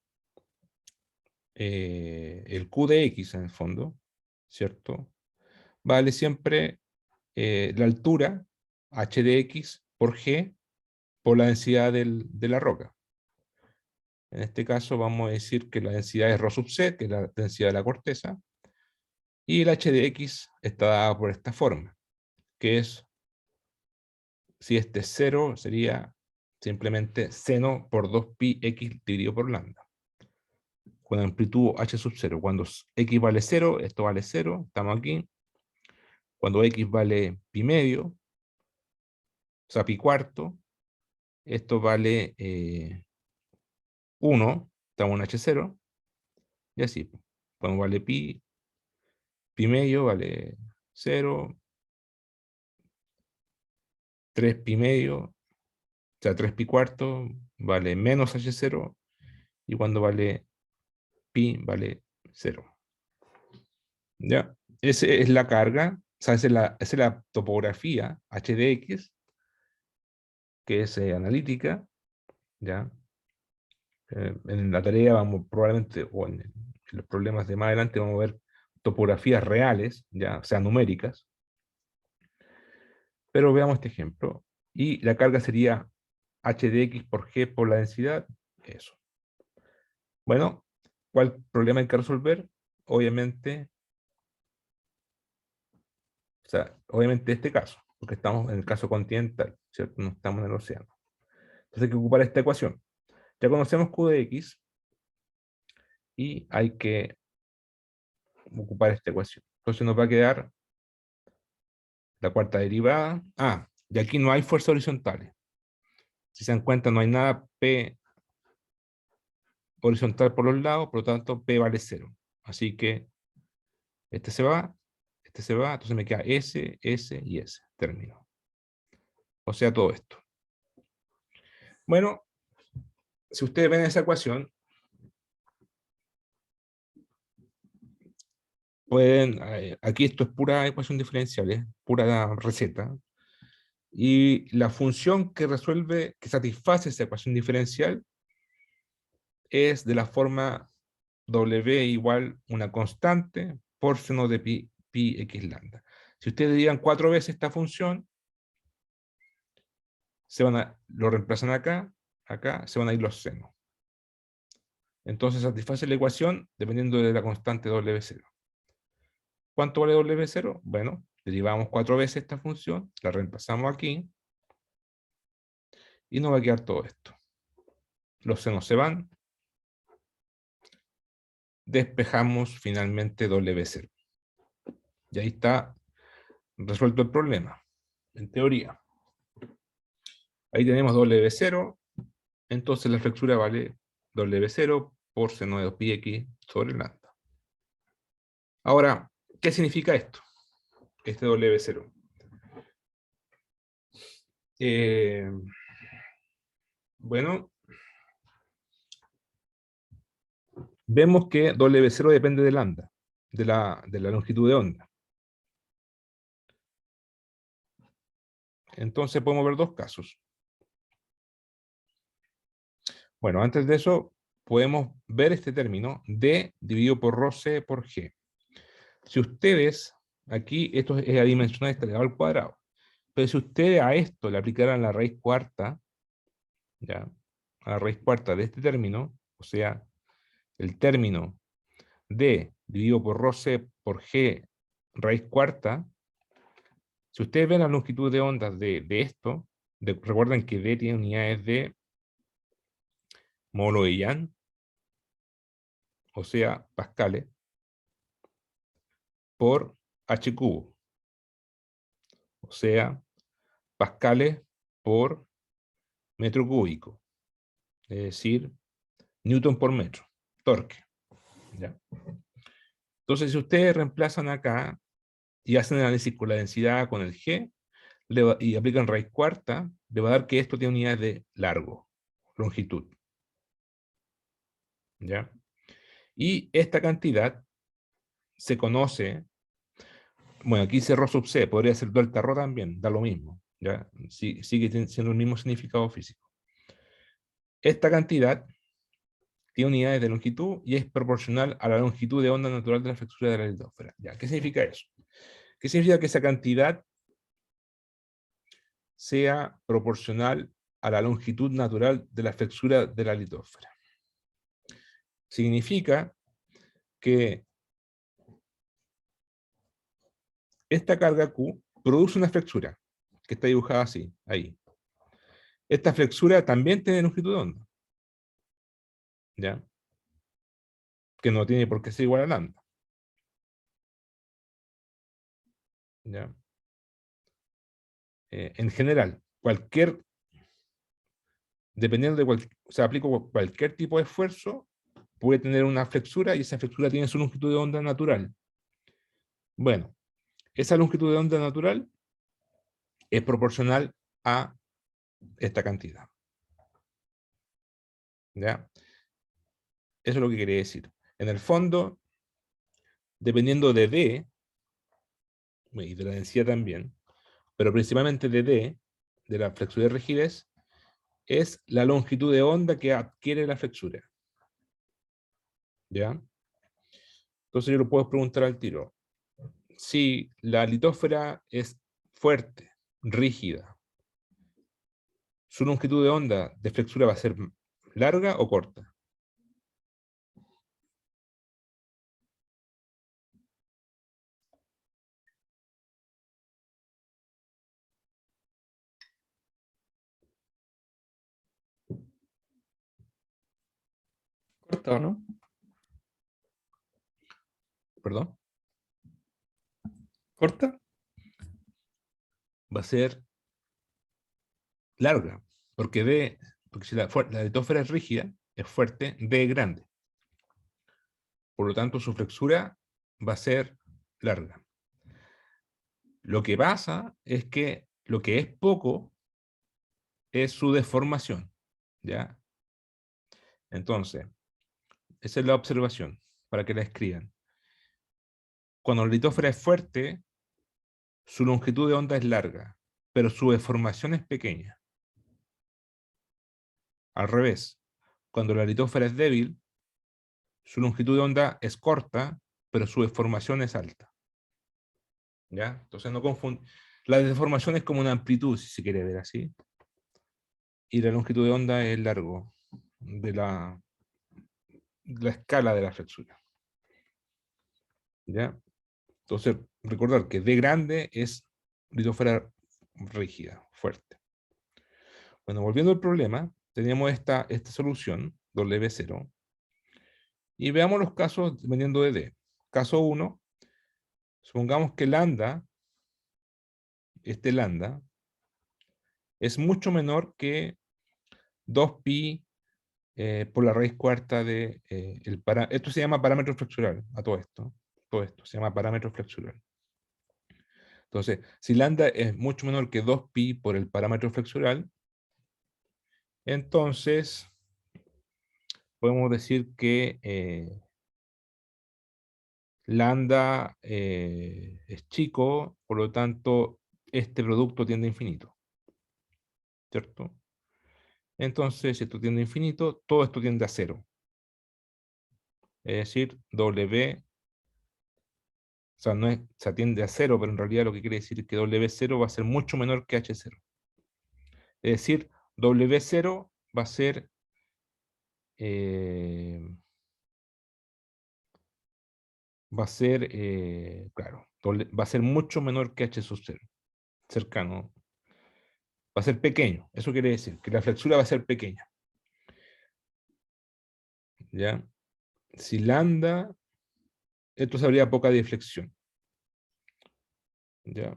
el Q de X en el fondo, ¿cierto? Vale siempre la altura h de X por G por la densidad de la roca. En este caso vamos a decir que la densidad es ρ sub c, que es la densidad de la corteza, y el h de X está dada por esta forma, que es, si este es 0, sería simplemente seno por 2πx dividido por lambda, con amplitud h sub 0. Cuando x vale 0, esto vale 0, estamos aquí. Cuando x vale pi medio, o sea, pi cuarto, esto vale 1, estamos en h0, y así. Cuando vale pi medio vale 0, 3 pi medio, o sea, 3 pi cuarto vale menos h0, y cuando vale pi vale 0. ¿Ya? Esa es la carga, o sea, esa es la topografía h de x, que es analítica, ¿ya? En la tarea vamos probablemente, o en los problemas de más adelante, vamos a ver topografías reales, ya, o sea, numéricas. Pero veamos este ejemplo. Y la carga sería h de x por g por la densidad. Eso. Bueno, ¿cuál problema hay que resolver? Obviamente, o sea, obviamente este caso, porque estamos en el caso continental, ¿cierto? No estamos en el océano. Entonces hay que ocupar esta ecuación. Ya conocemos q de x y hay que ocupar esta ecuación. Entonces nos va a quedar la cuarta derivada. Ah, y aquí no hay fuerzas horizontales. Si se dan cuenta, no hay nada P horizontal por los lados, por lo tanto P vale 0. Así que este se va, entonces me queda S, S y S, término. O sea, todo esto. Bueno, si ustedes ven esa ecuación, pueden, aquí esto es pura ecuación diferencial, pura receta, y la función que resuelve, que satisface esa ecuación diferencial, es de la forma W igual una constante por seno de pi x lambda. Si ustedes dividan 4 veces esta función, lo reemplazan acá, acá, se van a ir los senos. Entonces satisface la ecuación dependiendo de la constante W0. ¿Cuánto vale W0? Bueno, derivamos 4 veces esta función, la reemplazamos aquí, y nos va a quedar todo esto. Los senos se van, despejamos finalmente W0. Y ahí está resuelto el problema, en teoría. Ahí tenemos W0, entonces la flexura vale W0 por seno de 2πx sobre lambda. Ahora, ¿qué significa esto? Este W0. Bueno, vemos que W0 depende de lambda, de la longitud de onda. Entonces podemos ver dos casos. Bueno, antes de eso, podemos ver este término, D dividido por ρc por G. Si ustedes, aquí esto es adimensional, está elevado al cuadrado, pero si ustedes a esto le aplicaran la raíz cuarta, ¿ya? A la raíz cuarta de este término, o sea, el término D dividido por ρc por G raíz cuarta, si ustedes ven la longitud de ondas de esto, recuerden que D tiene unidades de módulo de Young, o sea, pascales, por h cubo, o sea, pascales por metro cúbico, es decir, newton por metro, torque. ¿Ya? Entonces, si ustedes reemplazan acá y hacen el análisis con la densidad, con el G, y aplican raíz cuarta, le va a dar que esto tiene unidades de largo, longitud. ¿Ya? Y esta cantidad se conoce, bueno, aquí dice Rho sub C, podría ser delta Rho también, da lo mismo, ¿ya? Sigue siendo el mismo significado físico. Esta cantidad tiene unidades de longitud y es proporcional a la longitud de onda natural de la flexura de la litósfera. ¿Ya? ¿Qué significa eso? ¿Qué significa que esa cantidad sea proporcional a la longitud natural de la flexura de la litósfera? Significa que esta carga Q produce una flexura, que está dibujada así, ahí. Esta flexura también tiene longitud de onda, ¿ya? Que no tiene por qué ser igual a lambda, ¿ya? En general, dependiendo de o sea, aplico cualquier tipo de esfuerzo, puede tener una flexura y esa flexura tiene su longitud de onda natural. Bueno, esa longitud de onda natural es proporcional a esta cantidad. ¿Ya? Eso es lo que quería decir. En el fondo, dependiendo de D, y de la densidad también, pero principalmente de D, de la flexura de rigidez, es la longitud de onda que adquiere la flexura. ¿Ya? Entonces yo lo puedo preguntar al tiro. Si la litósfera es fuerte, rígida, ¿su longitud de onda de flexura va a ser larga o corta? Corta, ¿o no? ¿Perdón? ¿Corta? Va a ser larga, porque si la litósfera es rígida, es fuerte, D es grande. Por lo tanto, su flexura va a ser larga. Lo que pasa es que lo que es poco es su deformación, ¿ya? Entonces, esa es la observación, para que la escriban. Cuando la litósfera es fuerte, su longitud de onda es larga, pero su deformación es pequeña. Al revés, cuando la litósfera es débil, su longitud de onda es corta, pero su deformación es alta. ¿Ya? Entonces no confundir. La deformación es como una amplitud, si se quiere ver así. Y la longitud de onda es el largo de la escala de la flexura. ¿Ya? Entonces, recordar que D grande es litósfera rígida, fuerte. Bueno, volviendo al problema, teníamos esta solución, W0, y veamos los casos dependiendo de D. Caso 1, supongamos que lambda, lambda, es mucho menor que 2pi por la raíz cuarta de esto se llama parámetro flexural, a todo esto se llama parámetro flexural. Entonces, si lambda es mucho menor que 2pi por el parámetro flexural, entonces podemos decir que lambda es chico, por lo tanto, este producto tiende a infinito, ¿cierto? Entonces, si esto tiende a infinito, todo esto tiende a cero. Es decir, W, o sea, no es, se tiende a cero, pero en realidad lo que quiere decir es que W0 va a ser mucho menor que H0. Es decir, W0 va a ser claro, va a ser mucho menor que H sub 0, cercano, va a ser pequeño, eso quiere decir, que la flexura va a ser pequeña. ¿Ya? Si lambda, entonces habría poca deflexión. ¿Ya?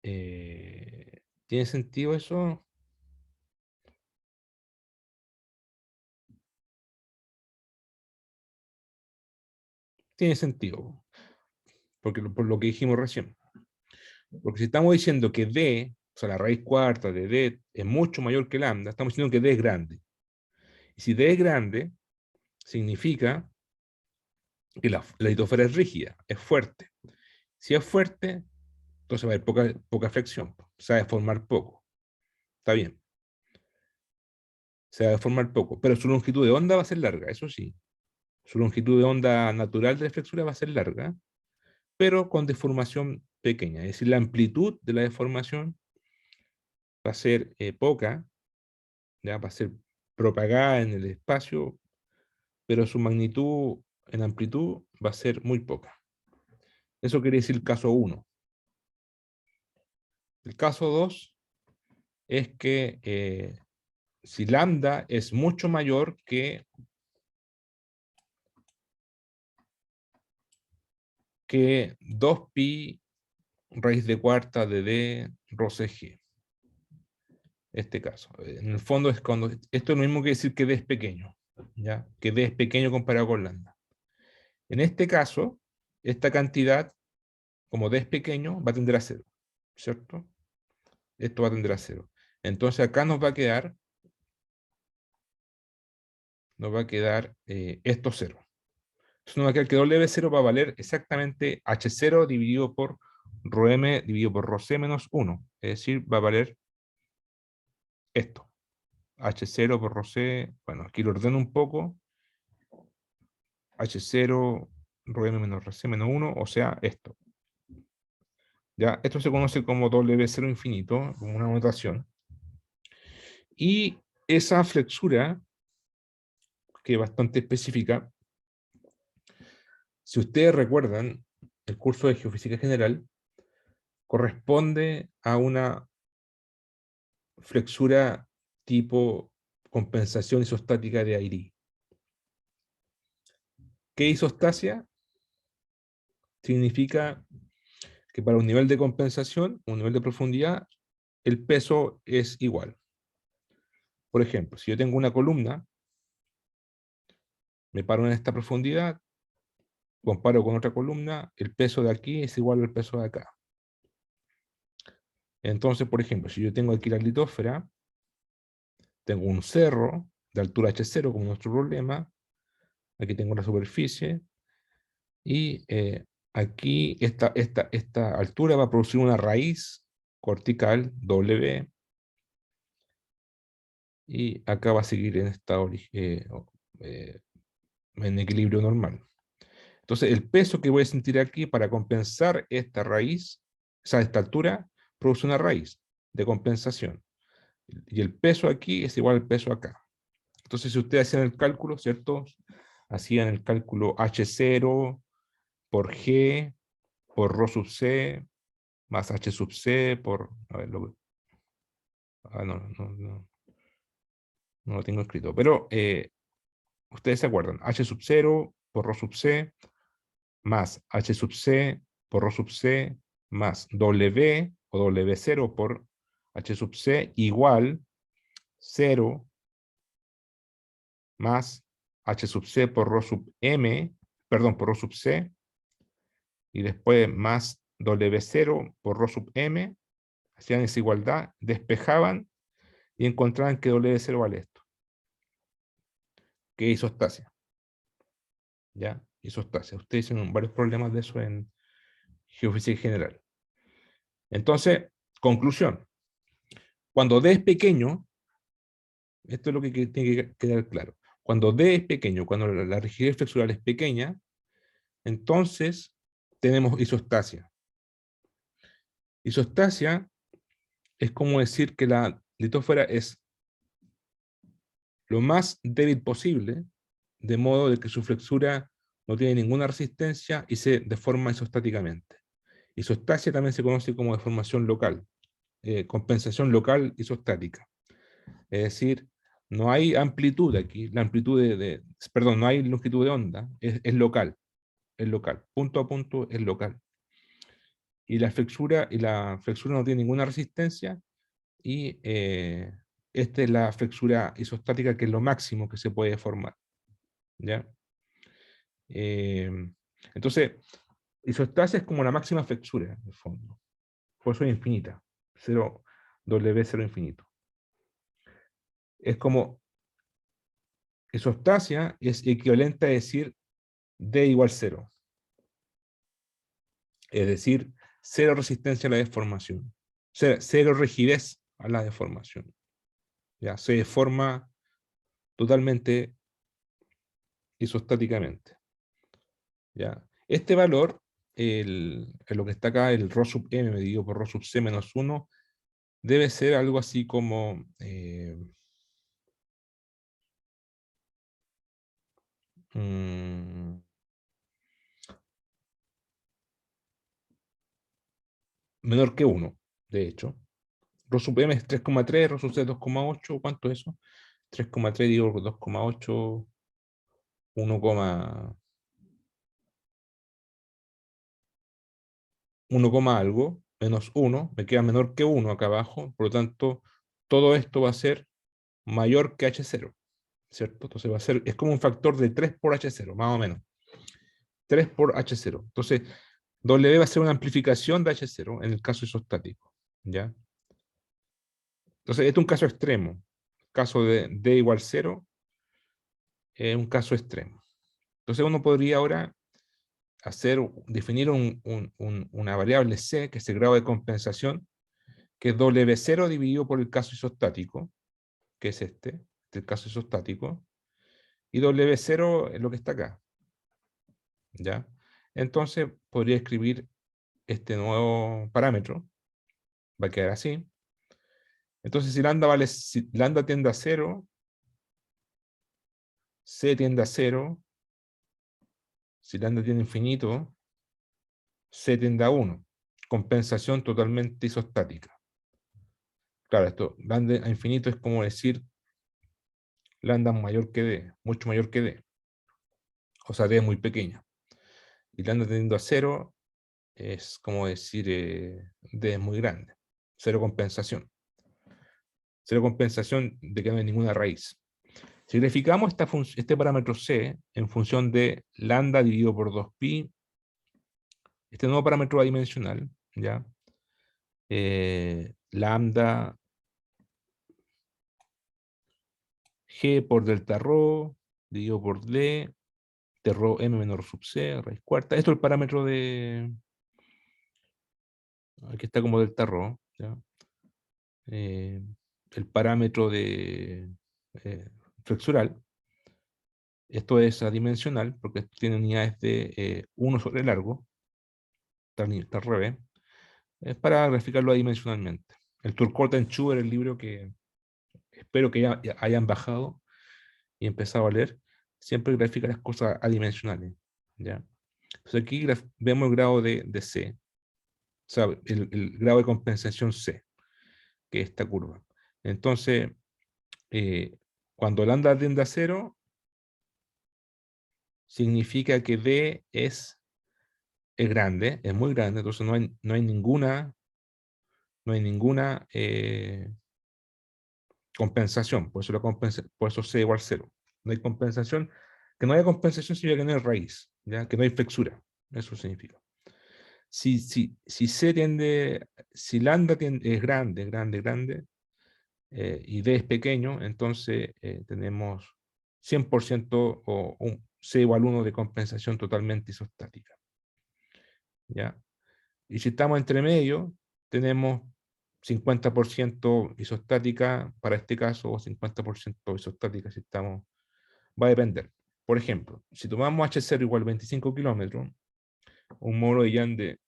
¿Tiene sentido eso? Tiene sentido, porque por lo que dijimos recién. Porque si estamos diciendo que D, o sea, la raíz cuarta de D es mucho mayor que lambda, estamos diciendo que D es grande. Y si D es grande, significa que la litosfera es rígida, es fuerte. Si es fuerte, entonces va a haber poca flexión, se va a deformar poco. Está bien. Se va a deformar poco, pero su longitud de onda va a ser larga, eso sí. Su longitud de onda natural de la flexura va a ser larga, pero con deformación pequeña. Es decir, la amplitud de la deformación va a ser poca, ya va a ser propagada en el espacio, pero su magnitud en amplitud va a ser muy poca. Eso quiere decir el caso 1. El caso 2 es que si lambda es mucho mayor que 2pi raíz de cuarta de d rho c g. Este caso. En el fondo es cuando, esto es lo mismo que decir que d es pequeño, ¿ya? Que d es pequeño comparado con lambda. En este caso, esta cantidad, como d es pequeño, va a tender a 0, ¿cierto? Esto va a tender a 0. Entonces acá nos va a quedar esto 0. Entonces nos va a quedar que W0 va a valer exactamente H0 dividido por ρm dividido por ρc menos 1. Es decir, va a valer esto. H0 por ρc, bueno, aquí lo ordeno un poco. H0, ρm menos ρc menos 1, o sea, esto. ¿Ya? Esto se conoce como W0 infinito, como una notación. Y esa flexura, que es bastante específica, si ustedes recuerdan, el curso de Geofísica General corresponde a una flexura tipo compensación isostática de Airy. ¿Qué isostasia? Significa que para un nivel de compensación, un nivel de profundidad, el peso es igual. Por ejemplo, si yo tengo una columna, me paro en esta profundidad, comparo con otra columna, el peso de aquí es igual al peso de acá. Entonces, por ejemplo, si yo tengo aquí la litósfera, tengo un cerro de altura H0 como nuestro problema, aquí tengo la superficie, y aquí esta altura va a producir una raíz cortical W, y acá va a seguir en en equilibrio normal. Entonces, el peso que voy a sentir aquí para compensar esta raíz, o sea, esta altura, produce una raíz de compensación. Y el peso aquí es igual al peso acá. Entonces, si ustedes hacían el cálculo, ¿cierto? Hacían el cálculo H0 por G por ρ sub C más H sub C por... A ver, no lo tengo escrito. Pero ustedes se acuerdan. H sub 0 por ρ sub C más H sub C por ρ sub C más W o W0 por H sub C igual 0 más H sub C por ρ sub M, perdón, por ρ sub C, y después más W0 por ρ sub M, hacían esa igualdad, despejaban y encontraban que W0 vale esto. Que es isostasia. ¿Ya? Isostasia. Ustedes tienen varios problemas de eso en geofísica general. Entonces, conclusión. Cuando D es pequeño, esto es lo que tiene que quedar claro. Cuando D es pequeño, cuando la rigidez flexural es pequeña, entonces tenemos isostasia. Isostasia es como decir que la litósfera es lo más débil posible, de modo de que su flexura no tiene ninguna resistencia y se deforma isostáticamente. Isostasia también se conoce como deformación local, compensación local isostática. Es decir, no hay amplitud aquí, la amplitud perdón, no hay longitud de onda, es local, punto a punto es local. Y la flexura no tiene ninguna resistencia, y esta es la flexura isostática, que es lo máximo que se puede formar. ¿Ya? Entonces, isostasia es como la máxima flexura, en el fondo. Por eso es infinita. W0 infinito. Es como, isostasia es equivalente a decir D igual 0. Es decir, cero resistencia a la deformación. Cero rigidez a la deformación. Ya, se deforma totalmente isostáticamente. ¿Ya? Este valor, lo que está acá, el ρ sub m medido por ρ sub c menos 1, debe ser algo así como menor que 1, de hecho. Ρ sub m es 3,3, ρ sub c es 2,8. ¿Cuánto es eso? 3,3 digo por 2,8, 1, 1, algo, menos 1, me queda menor que 1 acá abajo, por lo tanto, todo esto va a ser mayor que H0, ¿cierto? Entonces va a ser, es como un factor de 3 por H0, más o menos. 3 por H0. Entonces, W va a ser una amplificación de H0 en el caso isostático, ¿ya? Entonces, este es un caso extremo. Caso de D igual 0 es un caso extremo. Entonces, uno podría ahora definir una variable C, que es el grado de compensación, que es W0 dividido por el caso isostático, que es el caso isostático, y W0 es lo que está acá. ¿Ya? Entonces podría escribir este nuevo parámetro, va a quedar así. Entonces si lambda tiende a 0, C tiende a 0, si lambda tiende a infinito, C tiende a 1. Compensación totalmente isostática. Claro, esto, lambda a infinito es como decir lambda mayor que D, mucho mayor que D. O sea, D es muy pequeña. Y lambda tendiendo a 0 es como decir D es muy grande. Cero compensación. Cero compensación de que no hay ninguna raíz. Si verificamos este parámetro C en función de lambda dividido por 2pi, este nuevo parámetro adimensional, ¿ya? Lambda G por delta rho, dividido por D, de rho m menor sub C, raíz cuarta. Esto es el parámetro aquí está como delta rho, ¿ya? El parámetro de flexural. Esto es adimensional, porque tiene unidades de 1 sobre largo, está al revés. Es para graficarlo adimensionalmente. El Turcotte en Schubert, el libro que espero que ya hayan bajado y empezado a leer, siempre grafica las cosas adimensionales. ¿Ya? Entonces aquí vemos el grado de C, o sea, el grado de compensación C, que es esta curva. Entonces, cuando lambda tiende a 0, significa que D es grande, es muy grande, entonces no hay ninguna compensación, por eso C igual 0. No hay compensación, que no haya compensación significa que no hay raíz, ¿ya? Que no hay flexura, eso significa. Si lambda es grande, y D es pequeño, entonces tenemos 100% o un C igual 1 de compensación totalmente isostática. ¿Ya? Y si estamos entre medio, tenemos 50% isostática para este caso, o 50% isostática si estamos, va a depender. Por ejemplo, si tomamos H0 igual 25 kilómetros, un módulo de Young de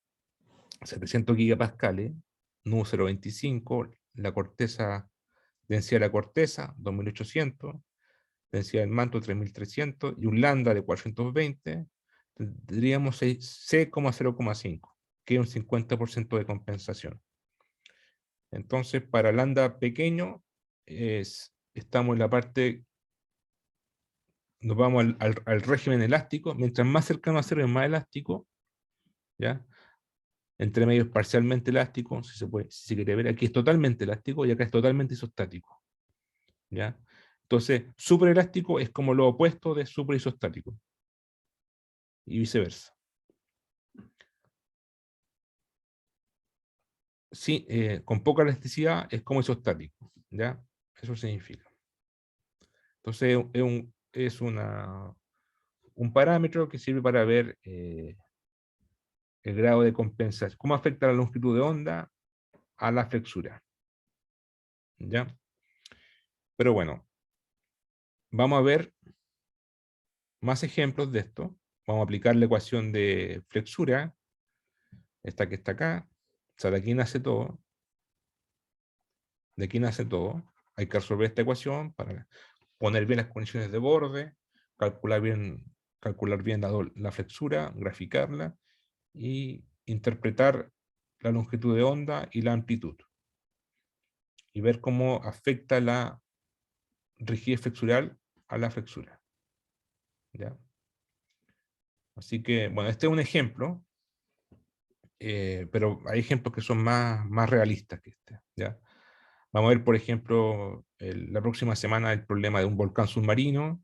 700 gigapascales, Nu 0,25, la corteza, densidad de la corteza 2800, densidad del manto 3300 y un lambda de 420, tendríamos C,0,5, que es un 50% de compensación. Entonces, para lambda pequeño, estamos en la parte, nos vamos al régimen elástico. Mientras más cercano a cero es más elástico, ¿ya? Entre medio es parcialmente elástico, si se quiere ver, aquí es totalmente elástico y acá es totalmente isostático, ¿ya? Entonces, superelástico es como lo opuesto de superisostático y viceversa. Sí, con poca elasticidad es como isostático, ¿ya? Eso significa. Entonces, es una un parámetro que sirve para ver el grado de compensación, cómo afecta la longitud de onda a la flexura. ¿Ya? Pero bueno, vamos a ver más ejemplos de esto. Vamos a aplicar la ecuación de flexura, esta que está acá. O sea, de aquí nace todo. De aquí nace todo. Hay que resolver esta ecuación para poner bien las condiciones de borde, calcular bien la flexura, graficarla y interpretar la longitud de onda y la amplitud. Y ver cómo afecta la rigidez flexural a la flexura. ¿Ya? Así que, bueno, este es un ejemplo, pero hay ejemplos que son más realistas que este. ¿Ya? Vamos a ver, por ejemplo, la próxima semana el problema de un volcán submarino,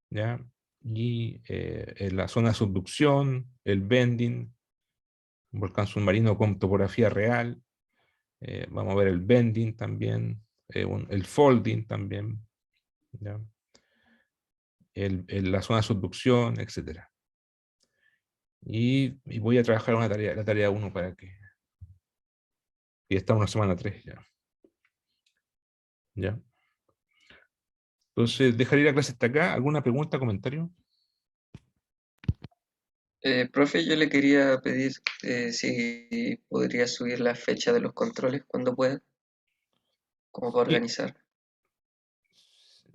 ¿ya? Y en la zona de subducción, el bending, un volcán submarino con topografía real. Vamos a ver el bending también, el folding también, ¿ya? La zona de subducción, etc. Y voy a trabajar la tarea 1 para que... Y está una semana 3 ya. ¿Ya? Entonces, dejaré la clase hasta acá. ¿Alguna pregunta, comentario? Profe, yo le quería pedir si podría subir la fecha de los controles cuando pueda, como para Sí. organizar.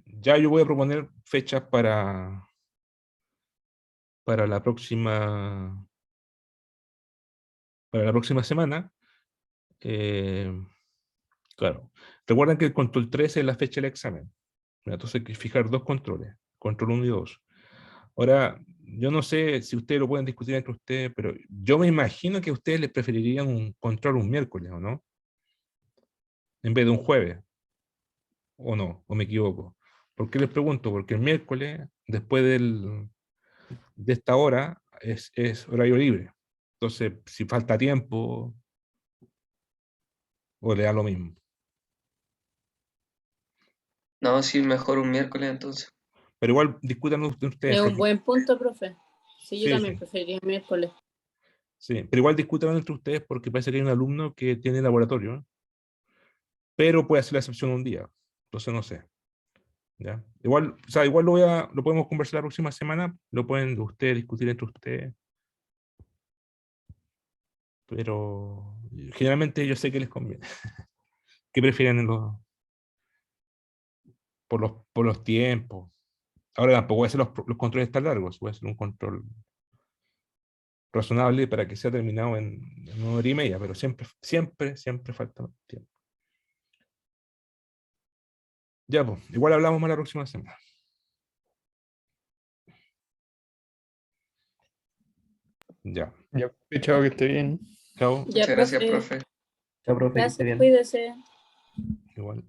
Ya yo voy a proponer fechas para la próxima semana. Claro. Recuerden que el control 13 es la fecha del examen. Entonces hay que fijar dos controles, control 1 y 2. Ahora, yo no sé si ustedes lo pueden discutir entre ustedes, pero yo me imagino que a ustedes les preferirían un control un miércoles, ¿o no? En vez de un jueves, ¿o no? ¿O me equivoco? ¿Por qué les pregunto? Porque el miércoles, después de esta hora, es horario libre. Entonces, si falta tiempo, o le da lo mismo. No, sí, mejor un miércoles entonces. Pero igual discutan ustedes. Es un Porque, buen punto, profe. Sí, yo sí, también sí, preferiría miércoles. sí. Pero igual discutan entre ustedes porque parece que hay un alumno que tiene laboratorio, ¿eh? Pero puede hacer la excepción un día. Entonces no sé. ¿Ya? Igual, o sea, igual lo podemos conversar la próxima semana, lo pueden ustedes discutir entre ustedes. Pero generalmente yo sé que les conviene. ¿Qué prefieren por los tiempos? Ahora tampoco voy a hacer los controles tan largos, voy a hacer un control razonable para que sea terminado en 1 hora y media, pero siempre falta tiempo. Ya, pues, igual hablamos más la próxima semana. Ya. Ya, chao, que esté bien. Chao. Ya, Muchas gracias, profe. profe. Chao, profe, que esté Gracias, bien. cuídese. Igual.